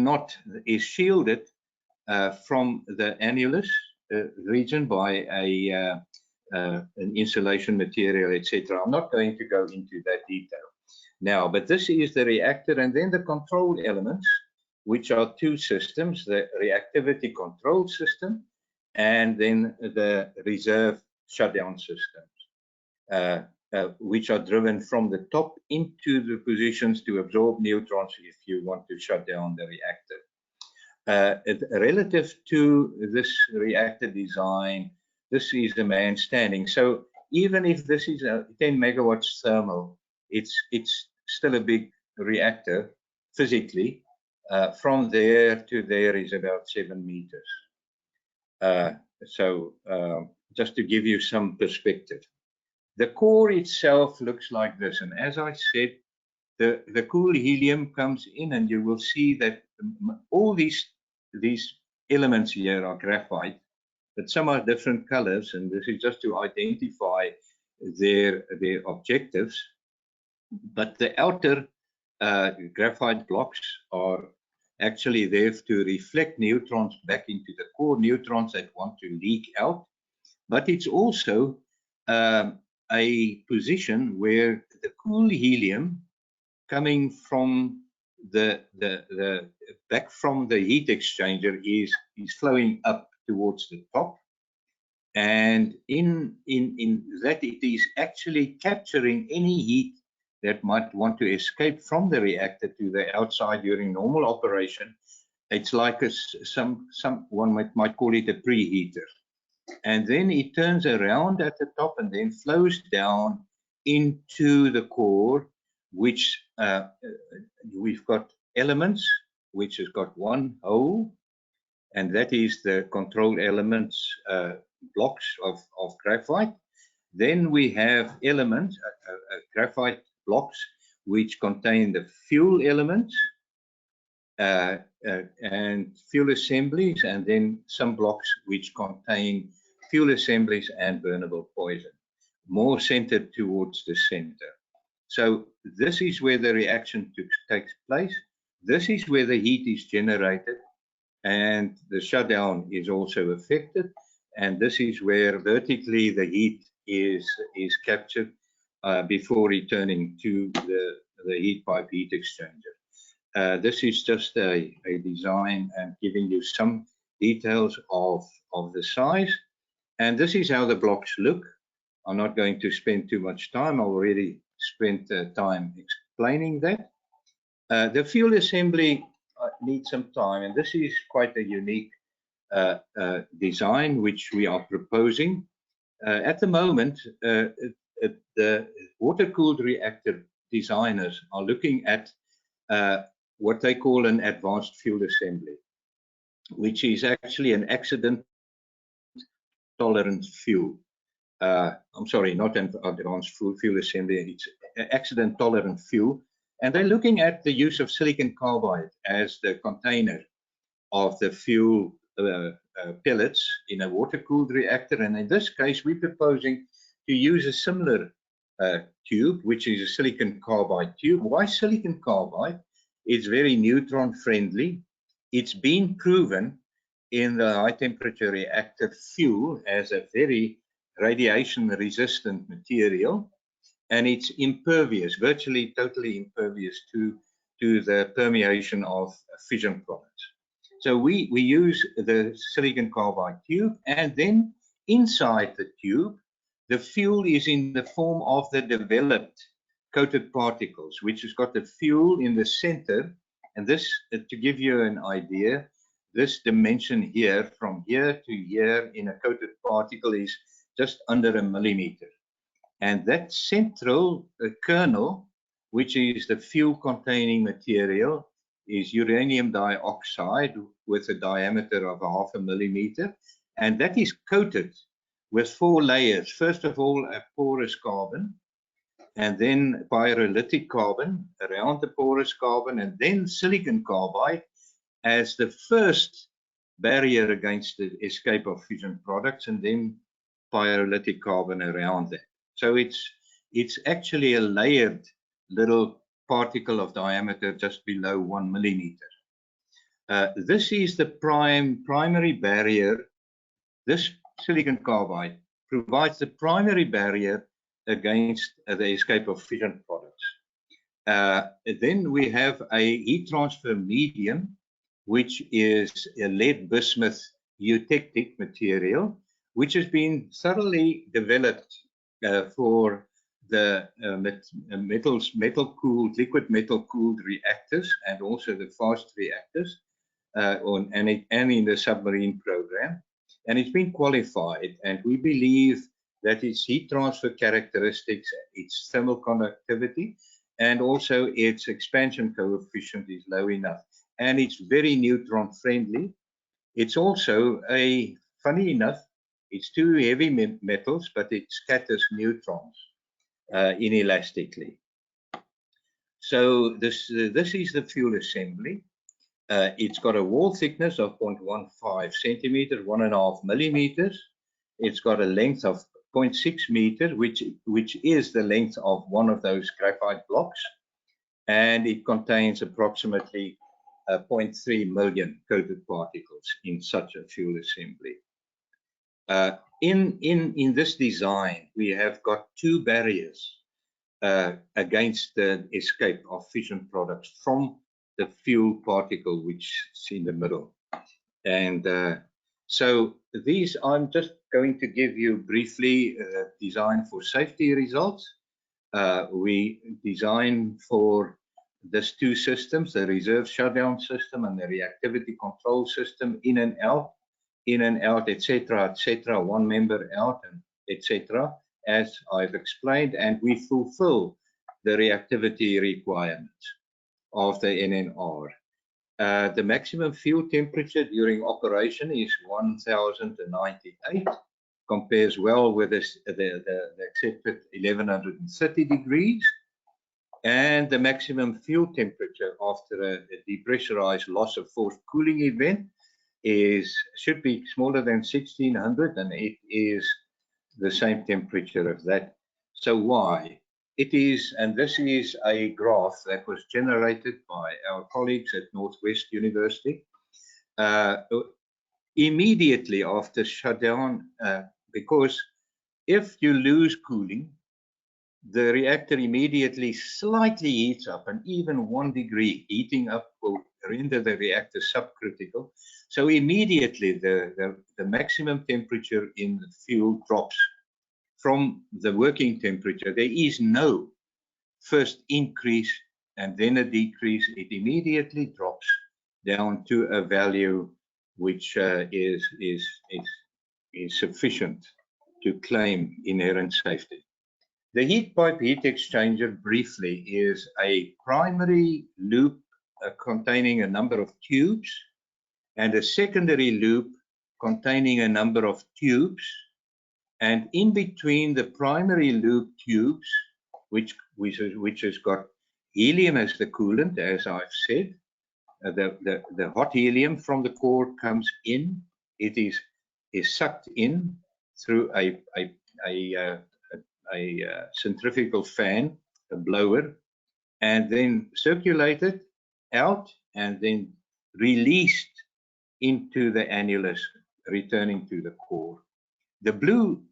shielded from the annulus region by an insulation material, etc. I'm not going to go into that detail now, but this is the reactor, and then the control elements, which are two systems: the reactivity control system and then the reserve shutdown systems, which are driven from the top into the positions to absorb neutrons if you want to shut down the reactor. Relative to this reactor design, this is a man standing. So even if this is a 10 megawatts thermal, it's still a big reactor physically. From there to there is about 7 meters. Just to give you some perspective. The core itself looks like this, and as I said, the cool helium comes in, and you will see that all these elements here are graphite, but some are different colors, and this is just to identify their objectives. But the outer graphite blocks are actually there to reflect neutrons back into the core, neutrons that want to leak out. But it's also a position where the cool helium coming from the back from the heat exchanger is flowing up towards the top, and in that it is actually capturing any heat that might want to escape from the reactor to the outside during normal operation. It's like one might call it a preheater. And then it turns around at the top and then flows down into the core, which we've got elements, which has got one hole, and that is the control elements blocks of graphite. Then we have elements, graphite blocks, which contain the fuel elements and fuel assemblies, and then some blocks which contain fuel assemblies and burnable poison, more centered towards the center. So this is where the reaction takes place. This is where the heat is generated, and the shutdown is also affected. And this is where vertically the heat is captured before returning to the heat pipe heat exchanger. This is just a design and giving you some details of the size. And this is how the blocks look. I'm not going to spend too much time. I already spent time explaining that. The fuel assembly needs some time, and this is quite a unique design which we are proposing. At the moment, the water-cooled reactor designers are looking at what they call an advanced fuel assembly, which is actually an accident tolerant fuel. I'm sorry, not an advanced fuel assembly, it's accident tolerant fuel. And they're looking at the use of silicon carbide as the container of the fuel pellets in a water-cooled reactor. And in this case, we're proposing to use a similar tube, which is a silicon carbide tube. Why silicon carbide? It's very neutron friendly. It's been proven in the high temperature reactor fuel as a very radiation resistant material, and it's impervious, virtually totally impervious to the permeation of fission products. So we use the silicon carbide tube, and then inside the tube, the fuel is in the form of the developed coated particles, which has got the fuel in the center. And this, to give you an idea, this dimension here, from here to here in a coated particle, is just under a millimeter. And that central kernel, which is the fuel containing material, is uranium dioxide with a diameter of 0.5 millimeter. And that is coated with 4 layers. First of all, a porous carbon, and then pyrolytic carbon around the porous carbon, and then silicon carbide as the first barrier against the escape of fission products, and then pyrolytic carbon around that. So it's actually a layered little particle of diameter just below 1 millimeter. This is the primary barrier. This silicon carbide provides the primary barrier against the escape of fission products. Then we have a heat transfer medium, which is a lead bismuth eutectic material, which has been thoroughly developed for the liquid metal cooled reactors, and also the fast reactors, and in the submarine program. And it's been qualified, and we believe that its heat transfer characteristics, its thermal conductivity, and also its expansion coefficient is low enough. And it's very neutron friendly. It's also funny enough, it's 2 heavy metals, but it scatters neutrons inelastically. So this is the fuel assembly. It's got a wall thickness of 0.15 centimeters, 1.5 millimeters. It's got a length of 0.6 meters, which is the length of one of those graphite blocks, and it contains approximately 0.3 million coated particles in such a fuel assembly. In this design, we have got 2 barriers against the escape of fission products from the fuel particle, which is in the middle. And so these, I'm just going to give you briefly design for safety results. We design for these 2 systems, the reserve shutdown system and the reactivity control system, in and out, etc., etc., 1 member out, and etc., as I've explained, and we fulfill the reactivity requirements of the NNR. The maximum fuel temperature during operation is 1098, compares well with the accepted 1130 degrees. And the maximum fuel temperature after a depressurized loss of force cooling event should be smaller than 1600, and it is the same temperature of that. So why? It is, and this is a graph that was generated by our colleagues at Northwest University immediately after shutdown, because if you lose cooling, the reactor immediately slightly heats up, and even 1 degree heating up will render the reactor subcritical. So immediately the maximum temperature in the fuel drops from the working temperature. There is no first increase and then a decrease. It immediately drops down to a value which is sufficient to claim inherent safety. The heat pipe heat exchanger, briefly, is a primary loop containing a number of tubes, and a secondary loop containing a number of tubes. And in between the primary loop tubes, which has got helium as the coolant, as I've said, the hot helium from the core comes in. It is sucked in through a centrifugal fan, a blower, and then circulated out, and then released into the annulus, returning to the core. The blue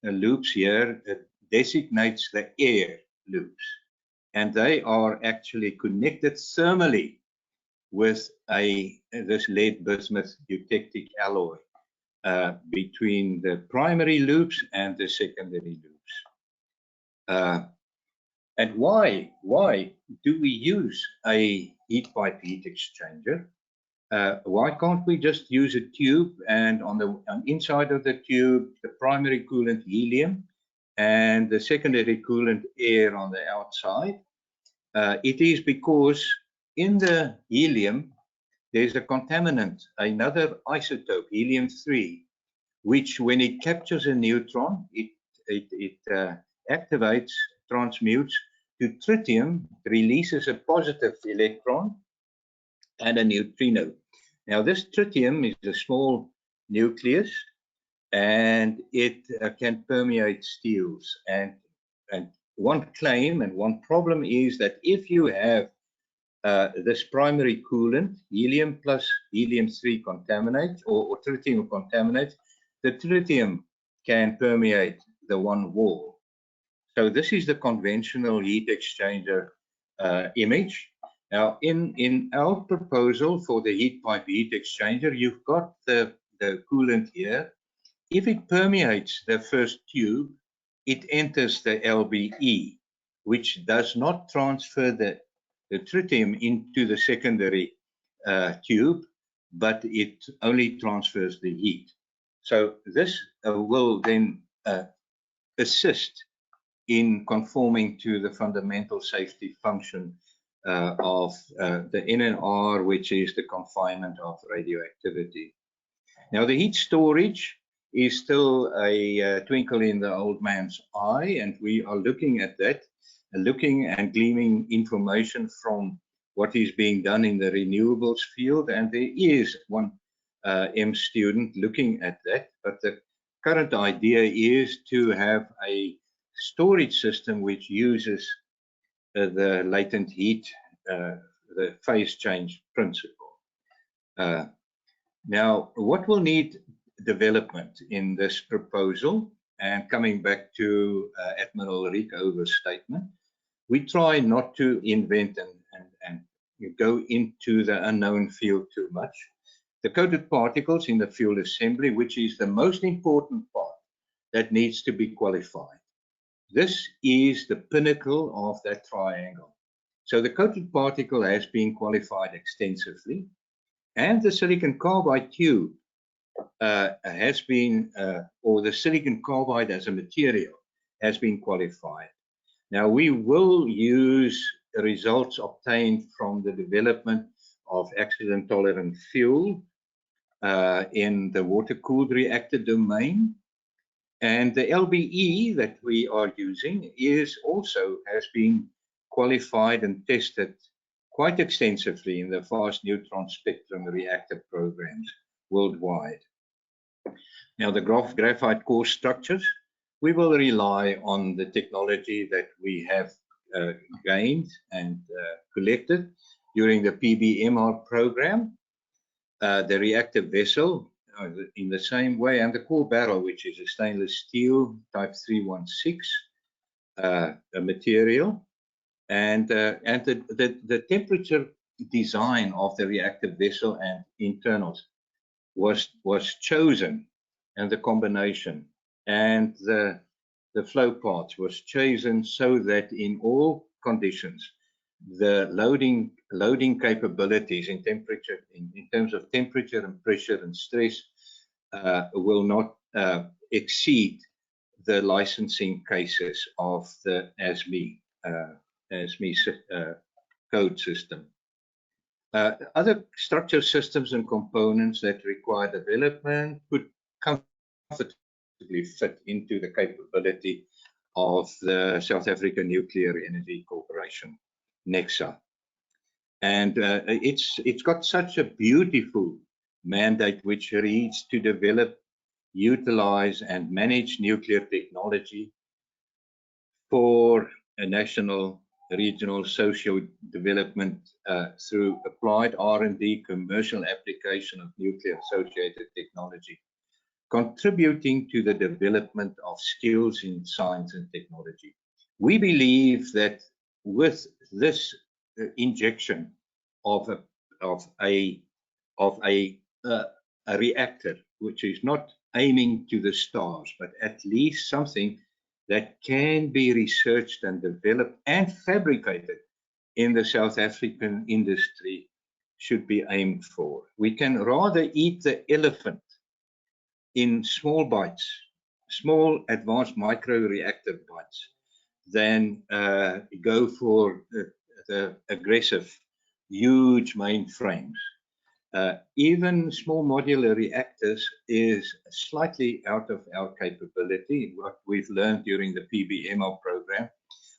loops here designates the air loops, and they are actually connected thermally with this lead bismuth eutectic alloy between the primary loops and the secondary loops. And why do we use a heat pipe heat exchanger? Why can't we just use a tube, and on the inside of the tube, the primary coolant helium and the secondary coolant air on the outside? It is because in the helium, there's a contaminant, another isotope, helium-3, which when it captures a neutron, it activates, transmutes to tritium, releases a positive electron and a neutrino. Now this tritium is a small nucleus, and it can permeate steels. And one claim and one problem is that if you have this primary coolant, helium plus helium-3 contaminates, or tritium contaminates, the tritium can permeate the one wall. So this is the conventional heat exchanger image. Now, in our proposal for the heat pipe heat exchanger, you've got the coolant here. If it permeates the first tube, it enters the LBE, which does not transfer the tritium into the secondary tube, but it only transfers the heat. So this will then assist in conforming to the fundamental safety function of the NNR, which is the confinement of radioactivity. Now, the heat storage is still a twinkle in the old man's eye, and we are looking at that, looking and gleaming information from what is being done in the renewables field, and there is one M student looking at that, but the current idea is to have a storage system which uses the latent heat, the phase change principle. Now, what will need development in this proposal, and coming back to Admiral Rickover's statement, we try not to invent and go into the unknown field too much. The coated particles in the fuel assembly, which is the most important part that needs to be qualified. This is the pinnacle of that triangle. So the coated particle has been qualified extensively, and the silicon carbide tube has been, or the silicon carbide as a material has been qualified. Now we will use the results obtained from the development of accident tolerant fuel in the water-cooled reactor domain. And the LBE that we are using has been qualified and tested quite extensively in the fast neutron spectrum reactor programs worldwide. Now, the graphite core structures, we will rely on the technology that we have gained and collected during the PBMR program, the reactor vessel in the same way, and the core barrel, which is a stainless steel type 316 material, and the temperature design of the reactor vessel and internals was chosen, and the combination and the flow paths was chosen so that in all conditions the loading capabilities in temperature, in terms of temperature and pressure and stress, will not exceed the licensing cases of the ASME code system. Other structure systems and components that require development could comfortably fit into the capability of the South African Nuclear Energy Corporation, NECSA. And it's got such a beautiful mandate which reads to develop, utilize and manage nuclear technology for a national regional social development through applied R&D, commercial application of nuclear associated technology, contributing to the development of skills in science and technology. We believe that with this injection of a reactor, which is not aiming to the stars, but at least something that can be researched and developed and fabricated in the South African industry, should be aimed for. We can rather eat the elephant in small bites, small advanced micro-reactor bites, than go for the aggressive, huge mainframes. Even small modular reactors is slightly out of our capability, what we've learned during the PBMO program,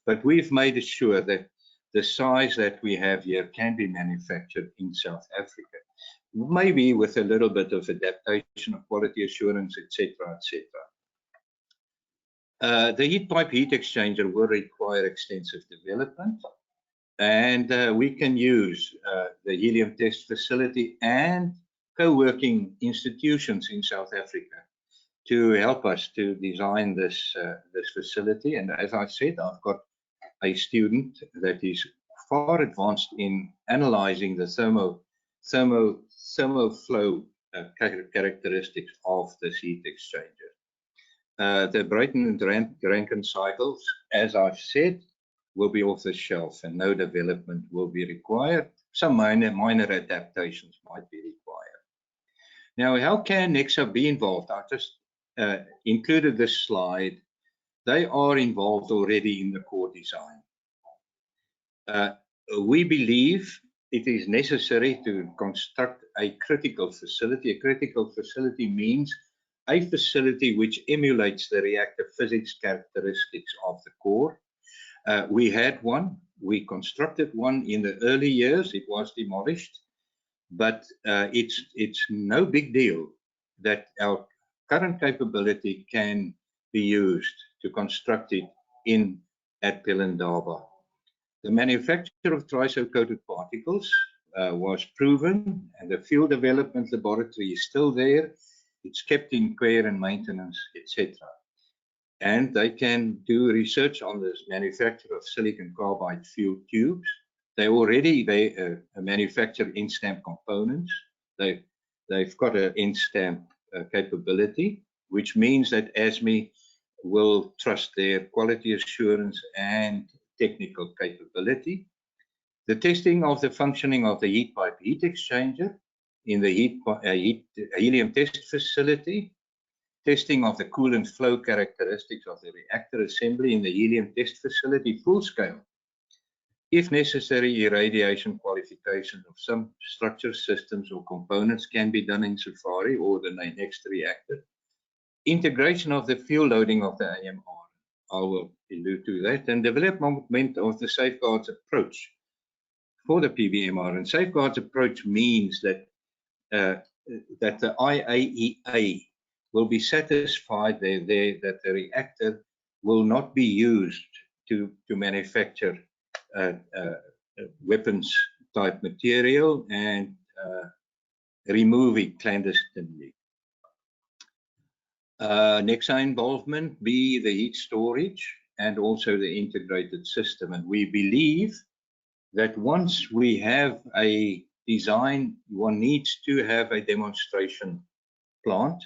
but we've made sure that the size that we have here can be manufactured in South Africa, maybe with a little bit of adaptation of quality assurance, etc., etc. The heat pipe heat exchanger will require extensive development, and we can use the helium test facility and co-working institutions in South Africa to help us to design this facility. And as I said, I've got a student that is far advanced in analyzing the thermal flow characteristics of this heat exchanger. The Brayton and Rankine cycles, as I've said, will be off the shelf and no development will be required. Some minor adaptations might be required. Now, how can Nexa be involved? I just included this slide. They are involved already in the core design. We believe it is necessary to construct a critical facility. A critical facility means a facility which emulates the reactor physics characteristics of the core. We had one, we constructed one in the early years, it was demolished, but it's no big deal that our current capability can be used to construct it at Pelindaba. The manufacture of triso-coated particles was proven, and the field development laboratory is still there. It's kept in care and maintenance, etc. And they can do research on this manufacture of silicon carbide fuel tubes. They manufacture in-stamp components. They've got an in-stamp capability, which means that ASME will trust their quality assurance and technical capability. The testing of the functioning of the heat pipe heat exchanger in the helium test facility, testing of the coolant flow characteristics of the reactor assembly in the helium test facility full scale. If necessary, irradiation qualification of some structure systems or components can be done in Safari or the next reactor. Integration of the fuel loading of the AMR. I will allude to that, and development of the safeguards approach for the PBMR. And safeguards approach means that that the IAEA will be satisfied that the reactor will not be used to manufacture weapons type material and remove it clandestinely. Nexa involvement be the heat storage and also the integrated system. And we believe that once we have a design, one needs to have a demonstration plant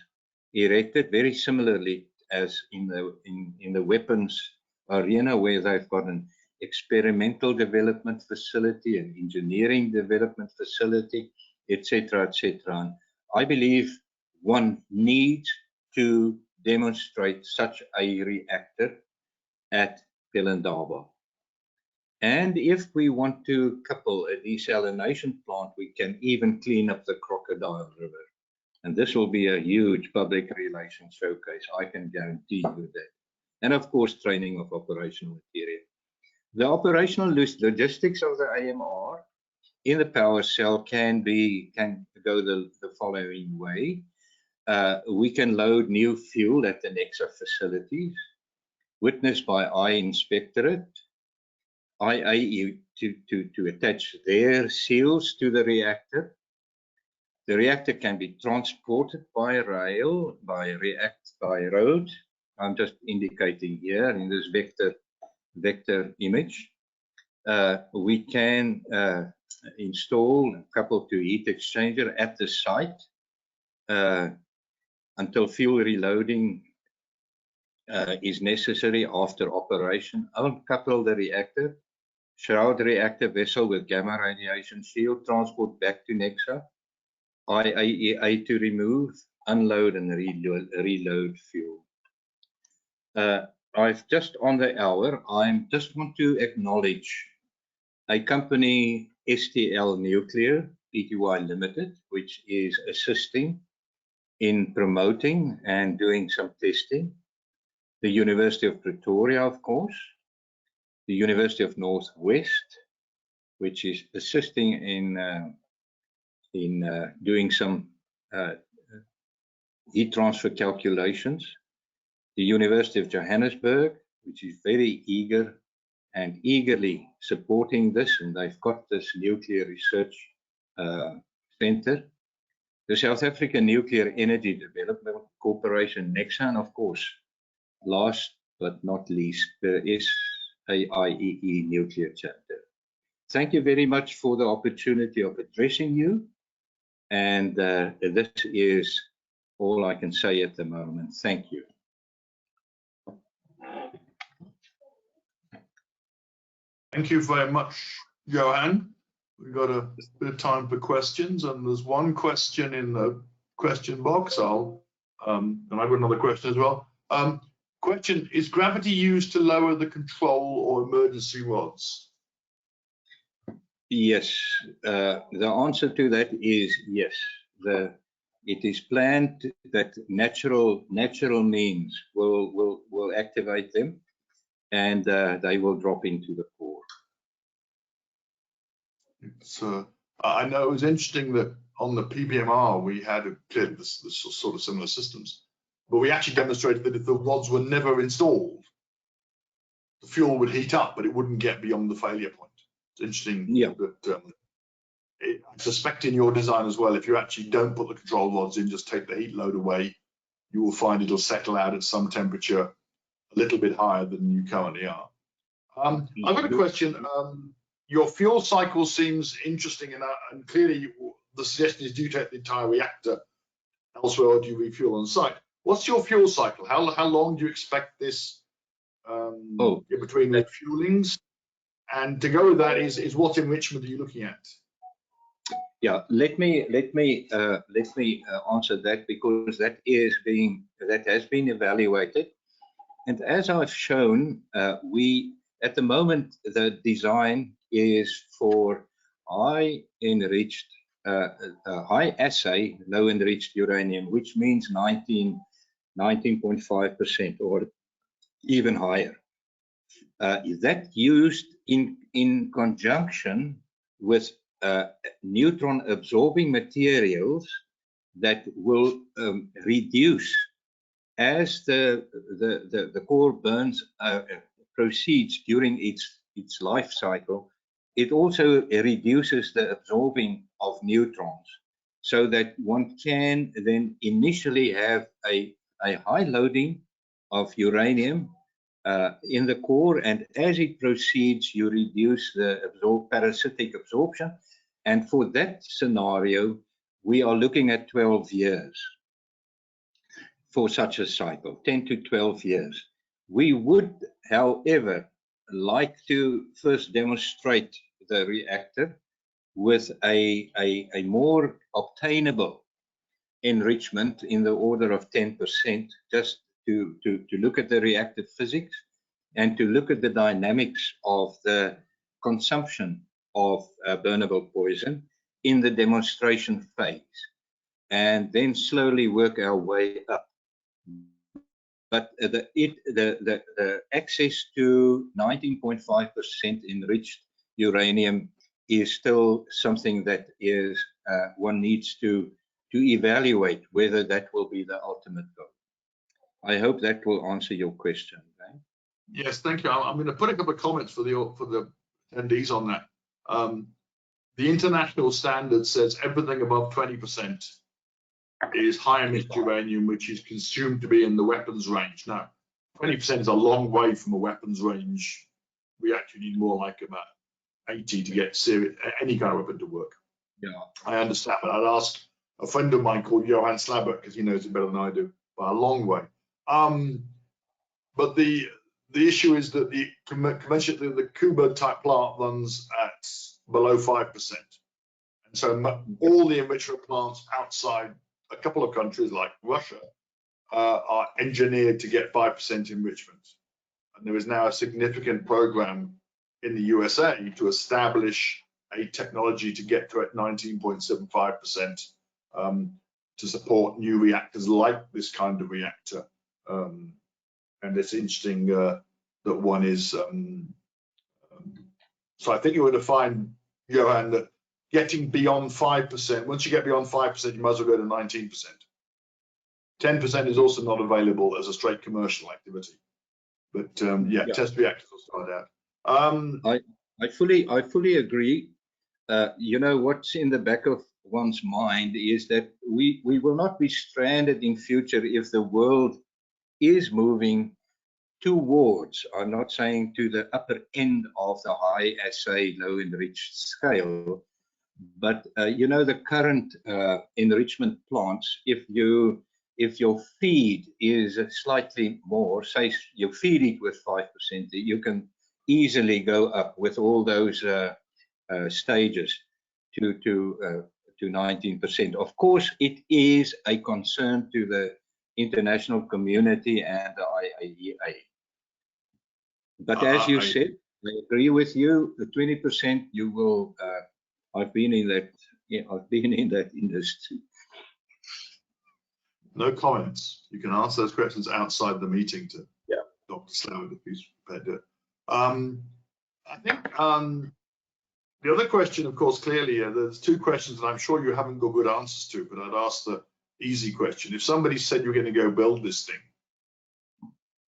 erected, very similarly as in the weapons arena, where they've got an experimental development facility, an engineering development facility, etc., etc. And I believe one needs to demonstrate such a reactor at Pelindaba. And if we want to couple a desalination plant, we can even clean up the Crocodile River. And this will be a huge public relations showcase, I can guarantee you that. And of course, training of operational material. The operational logistics of the AMR in the power cell can go the following way. We can load new fuel at the Nexa facilities, witnessed by I Inspectorate. SAIEE to attach their seals to the reactor. The reactor can be transported by rail, by road. I'm just indicating here in this vector image. We can install a couple to heat exchanger at the site until fuel reloading is necessary after operation. Uncouple the reactor, shroud the reactor vessel with gamma radiation shield, transport back to Nexa, IAEA to remove, unload and reload fuel. I've just on the hour, I just want to acknowledge a company, SAIEE Nuclear Pty Limited, which is assisting in promoting and doing some testing. The University of Pretoria, of course, the University of North West, which is assisting in doing some heat transfer calculations, the University of Johannesburg, which is very eager and eagerly supporting this, and they've got this nuclear research center, the South African Nuclear Energy Development Corporation, Nexa, and of course, last but not least, the SAIEE Nuclear Chapter. Thank you very much for the opportunity of addressing you, and this is all I can say at the moment. Thank you. Thank you very much, Johan. We've got a bit of time for questions, and there's one question in the question box. And I've got another question as well. Question, is gravity used to lower the control or emergency rods? Yes, the answer to that is yes. It is planned that natural means will activate them, and they will drop into the core. I know it was interesting that on the PBMR we had clearly this sort of similar systems, but we actually demonstrated that if the rods were never installed, the fuel would heat up, but it wouldn't get beyond the failure point. It's interesting. Yeah. That I suspect in your design as well, if you actually don't put the control rods in, just take the heat load away, you will find it'll settle out at some temperature a little bit higher than you currently are. I've got a question. Your fuel cycle seems interesting, and clearly the suggestion is do you take the entire reactor elsewhere or do you refuel on site? What's your fuel cycle? How long do you expect this in between refuelings? And to go with that is what enrichment are you looking at? Yeah, let me answer that, because that has been evaluated, and as I've shown, at the moment the design is for high assay low enriched uranium, which means 19.5% or even higher. That used in conjunction with neutron absorbing materials that will reduce as the core burns proceeds during its life cycle. It also reduces the absorbing of neutrons, so that one can then initially have a high loading of uranium in the core, and as it proceeds, you reduce the parasitic absorption. And for that scenario, we are looking at 12 years for such a cycle, 10 to 12 years. We would, however, like to first demonstrate the reactor with a more obtainable enrichment in the order of 10%, just to look at the reactor physics and to look at the dynamics of the consumption of burnable poison in the demonstration phase, and then slowly work our way up. But the access to 19.5% enriched uranium is still something that is one needs to evaluate whether that will be the ultimate goal. I hope that will answer your question. Right? Yes, thank you. I'm going to put a couple of comments for the attendees on that. The international standard says everything above 20% is high enriched uranium, which is consumed to be in the weapons range. Now, 20% is a long way from a weapons range. We actually need more like about 80 to get serious, any kind of weapon to work. Yeah, I understand, but I'd ask a friend of mine called Johan Slabber, because he knows it better than I do, by a long way. But the issue is that the conventional, the Kuba type plant runs at below 5%. And so all the enrichment plants outside a couple of countries like Russia are engineered to get 5% enrichment. And there is now a significant program in the USA to establish a technology to get to at 19.75% to support new reactors like this kind of reactor. And it's interesting that one is, so I think you would find, Johan, that getting beyond 5%, once you get beyond 5%, you might as well go to 19%. 10% is also not available as a straight commercial activity. But yeah, test reactors will start out. I fully agree. You know, what's in the back of one's mind is that we will not be stranded in future if the world is moving towards, I'm not saying to the upper end of the high assay, low enriched scale, but you know, the current enrichment plants, if your feed is slightly more, say you feed it with 5%, you can easily go up with all those stages to 19%. Of course, it is a concern to the international community and the IAEA. But as you said, I agree with you. The 20%, you will. I've been in that. Yeah, I've been in that industry. No comments. You can answer those questions outside the meeting to Dr. Sloan if he's prepared to. I think the other question, of course, clearly, there's two questions that I'm sure you haven't got good answers to, but I'd ask the easy question. If somebody said you're going to go build this thing,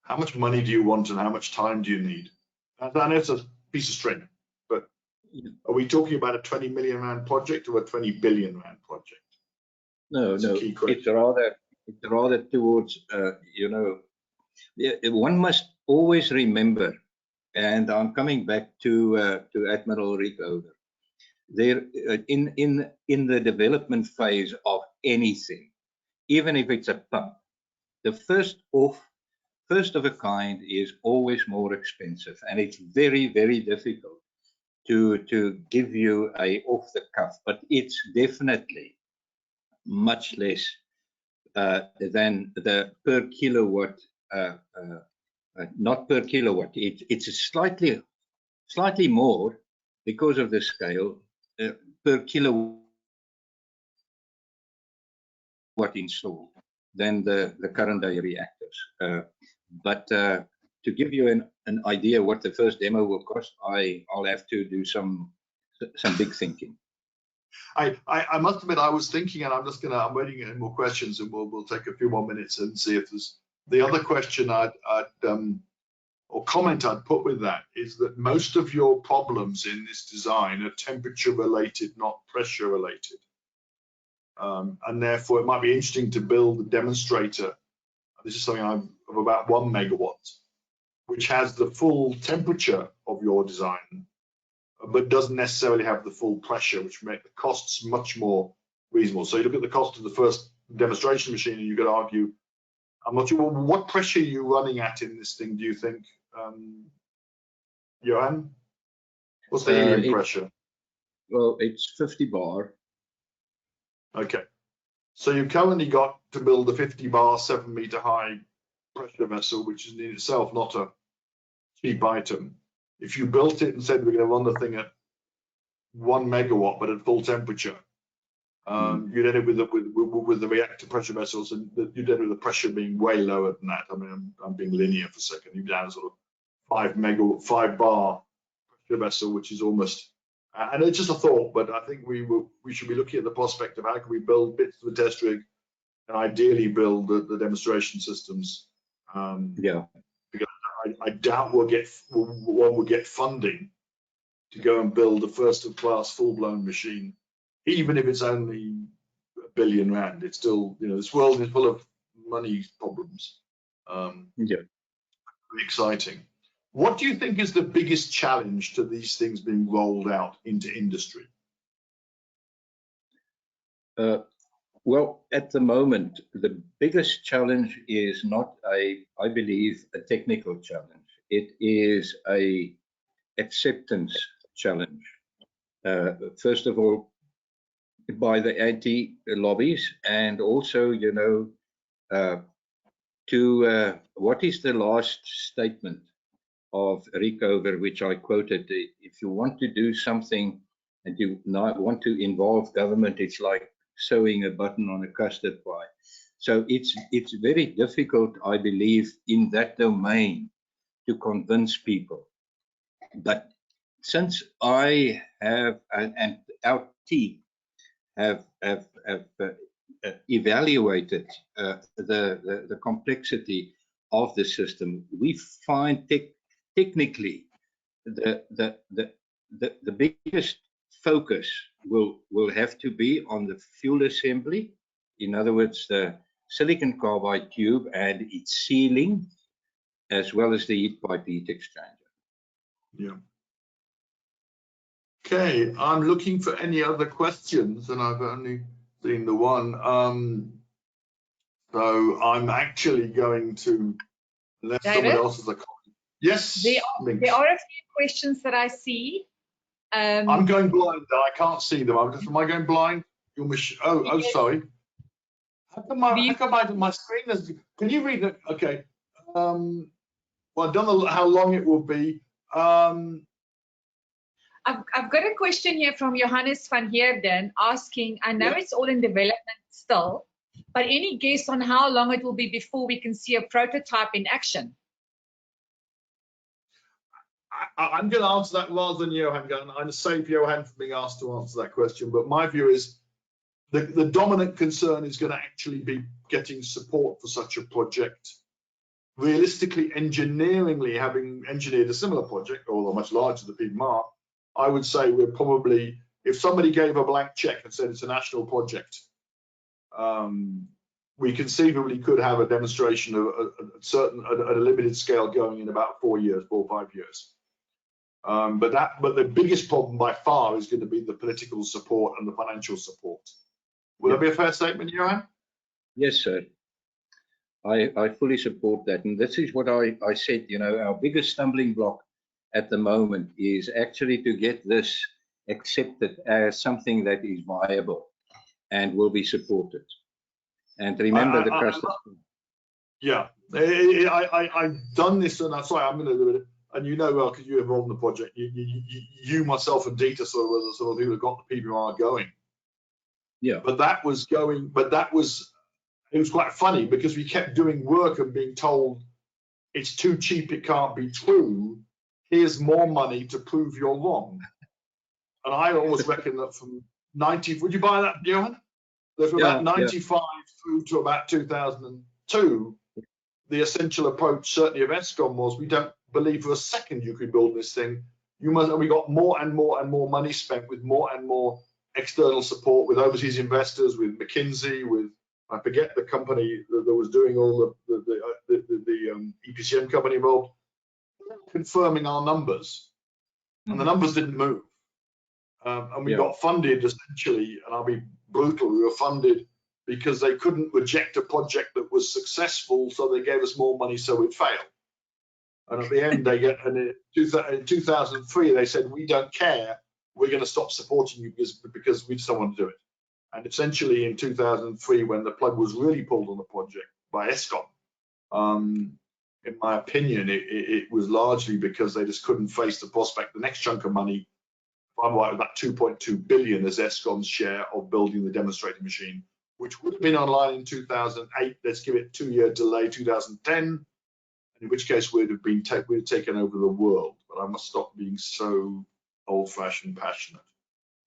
how much money do you want and how much time do you need? I know it's a piece of string, but are we talking about a 20 million rand project or a 20 billion rand project? No, no, it's rather towards, you know, one must always remember, and I'm coming back to Admiral Rickover, there in the development phase of anything, even if it's a pump, the first of a kind is always more expensive, and it's very, very difficult to give you a off the cuff, but it's definitely much less than the per kilowatt, not per kilowatt. It's slightly more because of the scale per kilowatt installed than the current day reactors. But to give you an idea what the first demo will cost, I'll have to do some big thinking. I must admit, I was thinking, and I'm waiting for more questions, and we'll take a few more minutes and see if there's the other question or comment I'd put with that is that most of your problems in this design are temperature related, not pressure related. And therefore it might be interesting to build a demonstrator. This is something of about 1 megawatt, which has the full temperature of your design, but doesn't necessarily have the full pressure, which make the costs much more reasonable. So you look at the cost of the first demonstration machine, and you could argue, I'm not sure, what pressure are you running at in this thing, do you think, Johan? What's the helium pressure? Well, it's 50 bar. Okay. So you've currently got to build a 50 bar, 7 meter high pressure vessel, which is in itself not a cheap item. If you built it and said we're going to run the thing at 1 megawatt, but at full temperature, you'd end up with the reactor pressure vessels, and you'd end up with the pressure being way lower than that. I mean, I'm being linear for a second. You're down sort of 5 bar pressure vessel, which is almost, and it's just a thought, but I think we should be looking at the prospect of how can we build bits of the test rig and ideally build the demonstration systems. Because I doubt one will get funding to go and build a first-of-class full-blown machine, even if it's only R1 billion. It's still, you know, this world is full of money problems. Yeah. Very exciting. What do you think is the biggest challenge to these things being rolled out into industry? Well, at the moment, the biggest challenge is not I believe, a technical challenge. It is a acceptance challenge. First of all, by the anti-lobbies, and also, you know, what is the last statement of Rickover, which I quoted? If you want to do something and you not want to involve government, it's like sewing a button on a custard pie. So it's very difficult, I believe, in that domain to convince people. But since I have and our team have evaluated the complexity of the system, we find technically the biggest focus will have to be on the fuel assembly. In other words, the silicon carbide tube and its sealing, as well as the heat pipe heat exchanger. Yeah. Okay, I'm looking for any other questions, and I've only seen the one. So I'm actually going to let someone else as a comment. Yes, there are a few questions that I see. I'm going blind. I can't see them. Am I going blind? Oh, sorry. How come my screen is? Can you read it? Okay. Well, I don't know how long it will be. I've got a question here from Johannes van Heerden asking, I know it's all in development still, but any guess on how long it will be before we can see a prototype in action? I'm going to answer that rather than Johan. I'm going to save Johan from being asked to answer that question. But my view is the dominant concern is going to actually be getting support for such a project. Realistically, engineeringly, having engineered a similar project, although much larger than PMR, I would say we're probably, if somebody gave a blank check and said it's a national project, we conceivably could have a demonstration of at a limited scale going in about 4 or 5 years. But the biggest problem by far is going to be the political support and the financial support. Would that be a fair statement, Johan? Yes, sir. I fully support that. And this is what I said, you know, our biggest stumbling block at the moment is actually to get this accepted as something that is viable and will be supported. And remember the customer. Yeah, I've done this, and I'm sorry, I'm going to do it. And you know well, because you were involved in the project, you myself, and Dieter sort of were the sort of people who got the PBR going. Yeah. But that was going, it was quite funny because we kept doing work and being told it's too cheap, it can't be true. Here's more money to prove you're wrong. And I almost reckon that from 90, would you buy that, Johan? That from about 95 through to about 2002, the essential approach, certainly of ESCOM, was we don't believe for a second you could build this thing. And we got more and more and more money spent with more and more external support, with overseas investors, with McKinsey, with, I forget the company that was doing all the EPCM company involved, confirming our numbers. And the numbers didn't move. And we got funded essentially, and I'll be brutal, we were funded because they couldn't reject a project that was successful, so they gave us more money so it failed. And at the end, in 2003, they said, we don't care, we're going to stop supporting you because we just don't want to do it. And essentially in 2003, when the plug was really pulled on the project by ESCOM, in my opinion, it was largely because they just couldn't face the prospect. The next chunk of money, if I'm right, about 2.2 billion as ESCOM's share of building the demonstrator machine, which would have been online in 2008. Let's give it a 2-year delay, 2010, in which case we'd have taken over the world. But I must stop being so old-fashioned passionate.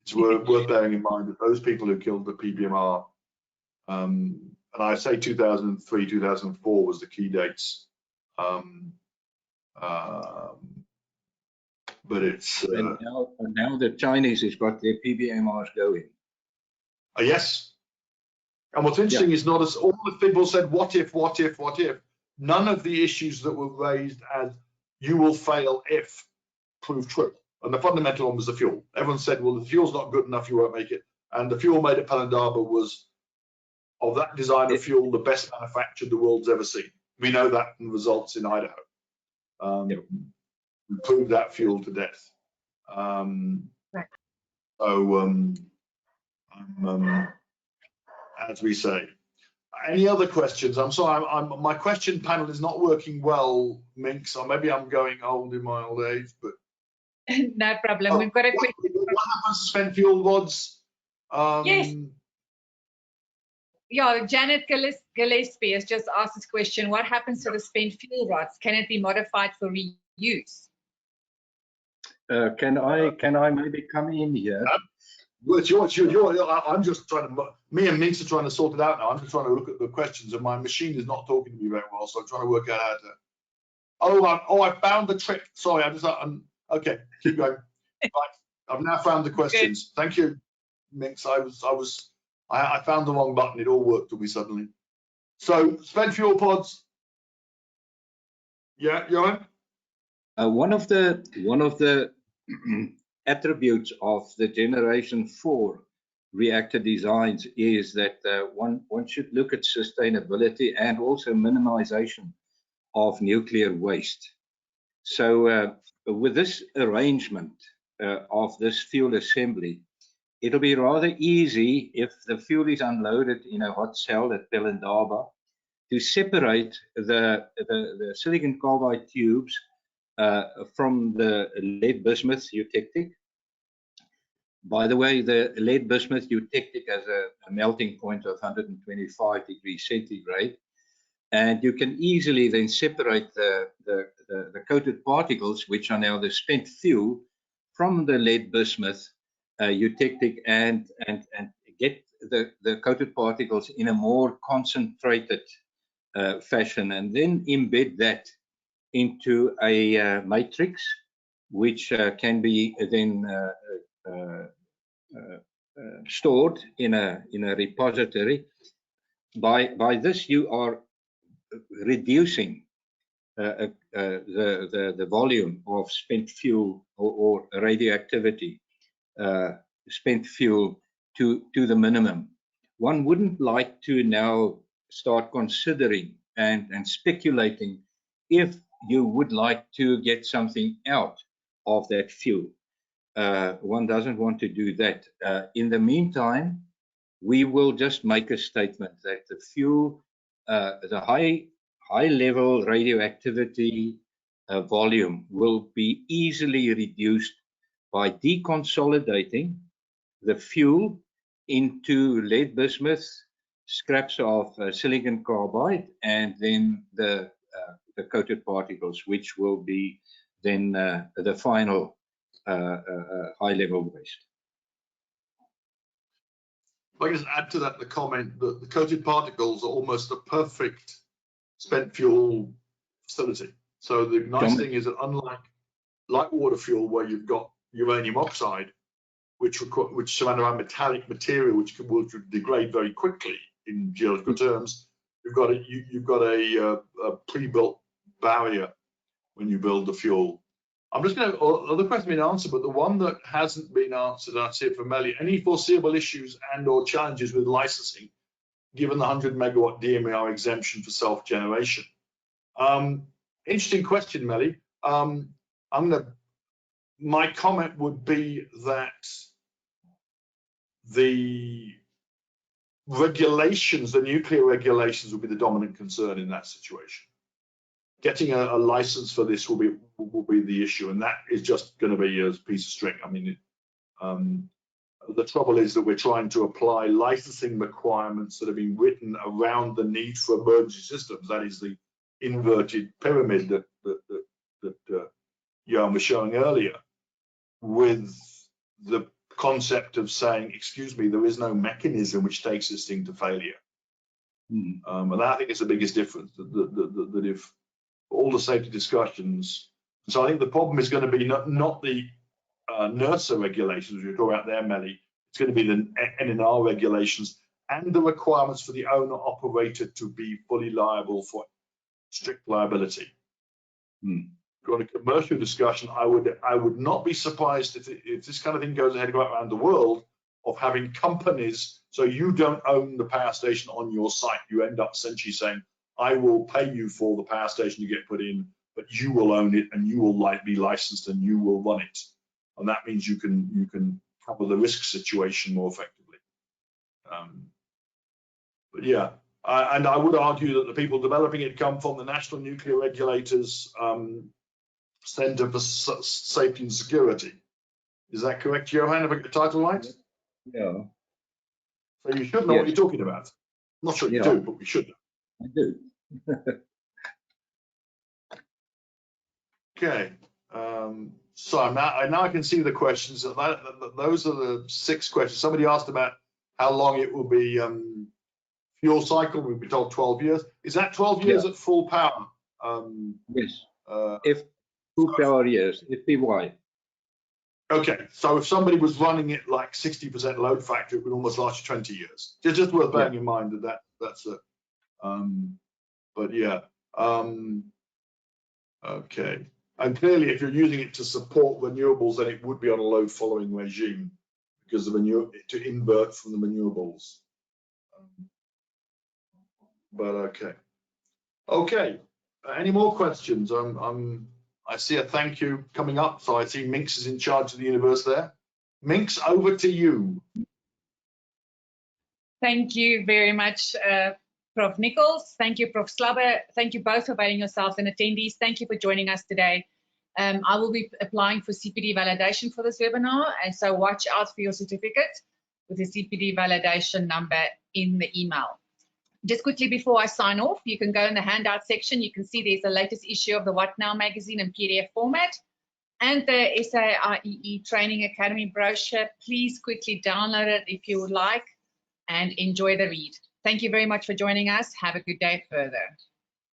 It's worth bearing in mind that those people who killed the PBMR, and I say 2003, 2004 was the key dates. but it's And now the Chinese has got their PBMRs going. yes. And what's interesting is not as all the people said, what if, what if, what if. None of the issues that were raised as you will fail if proved true. And the fundamental one was the fuel. Everyone said, well, the fuel's not good enough, you won't make it. And the fuel made at Pelindaba was, of that design of fuel, the best manufactured the world's ever seen. We know that from the results in Idaho. We proved that fuel to death. As we say. Any other questions? I'm sorry, my question panel is not working well, Mink, so maybe I'm going old in my old age, but no problem. We've got a quick. What happens to spent fuel rods? Yes. Yeah, Janet Gillespie has just asked this question. What happens to the spent fuel rods? Can it be modified for reuse? Can I maybe come in here? Well, I'm just trying to, me and Minx are trying to sort it out now. I'm just trying to look at the questions and my machine is not talking to me very well, so I'm trying to work out how to, I found the trick. Sorry, okay, keep going. Right, I've now found the questions. Thank you, Minx. I found the wrong button. It all worked to me suddenly. So spent fuel pods. Yeah, Johan? One of the attributes of the generation 4 reactor designs is that one should look at sustainability and also minimization of nuclear waste. So with this arrangement of this fuel assembly, it'll be rather easy if the fuel is unloaded in a hot cell at Pelindaba to separate the silicon carbide tubes from the lead bismuth eutectic. By the way, the lead bismuth eutectic has a melting point of 125 degrees centigrade, and you can easily then separate the coated particles, which are now the spent fuel, from the lead bismuth eutectic and get the coated particles in a more concentrated fashion, and then embed that into a matrix, which can be then stored in a repository. By this, you are reducing the volume of spent fuel or radioactivity spent fuel to the minimum. One wouldn't like to now start considering and speculating if you would like to get something out of that fuel. One doesn't want to do that. In the meantime, we will just make a statement that the fuel, the high level radioactivity volume will be easily reduced by deconsolidating the fuel into lead bismuth, scraps of silicon carbide, and then the coated particles, which will be then the final high level waste. If I can just add to that the comment that the coated particles are almost a perfect spent fuel facility. So the nice thing is that unlike light water fuel, where you've got uranium oxide, which surrounded by metallic material, which will degrade very quickly in geological terms, you've got a pre-built barrier when you build the fuel. I'm just going to, other questions been answered, but the one that hasn't been answered, I see it from Melly. Any foreseeable issues and/or challenges with licensing, given the 100 megawatt DMER exemption for self-generation? Interesting question, Melly. My comment would be that the regulations, the nuclear regulations, will be the dominant concern in that situation. Getting a license for this will be the issue, and that is just going to be a piece of string. I mean, the trouble is that we're trying to apply licensing requirements that have been written around the need for emergency systems. That is the inverted pyramid that Johan was showing earlier, with the concept of saying, excuse me, there is no mechanism which takes this thing to failure. And I think it's the biggest difference, that if all the safety discussions, So I think the problem is going to be not the NERSA regulations we were talking about there, Melly. It's going to be the NNR regulations and the requirements for the owner-operator to be fully liable for strict liability. Going to commercial discussion, I would not be surprised if this kind of thing goes ahead around the world, of having companies, so you don't own the power station on your site. You end up essentially saying, I will pay you for the power station you get put in, but you will own it and you will be licensed and you will run it. And that means you can cover the risk situation more effectively. But yeah, and I would argue that the people developing it come from the National Nuclear Regulators Center for Safety and Security. Is that correct, Johan? Have I got the title right? Yeah. So you should know what you're talking about. I'm not sure you do, but we should know. I do. Okay. So now I can see the questions. Those are the 6 questions. Somebody asked about how long it will be fuel cycle. We've been told 12 years. Is that 12 years at full power? Yes. If full power, yes. FPY. Okay. So if somebody was running it like 60% load factor, it would almost last you 20 years. Just worth bearing in mind that's it. But yeah. Okay. And clearly, if you're using it to support renewables, then it would be on a load following regime because to invert from the renewables. But okay. Okay. Any more questions? I see a thank you coming up. So I see Minx is in charge of the universe there. Minx, over to you. Thank you very much, Prof. Nichols. Thank you, Prof. Slabbe. Thank you both for availing yourselves, and attendees. Thank you for joining us today. I will be applying for CPD validation for this webinar, and so watch out for your certificate with the CPD validation number in the email. Just quickly before I sign off, you can go in the handout section. You can see there's the latest issue of the What Now magazine in PDF format and the SAIEE Training Academy brochure. Please quickly download it if you would like and enjoy the read. Thank you very much for joining us. Have a good day further.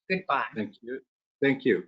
Goodbye. Thank you. Thank you.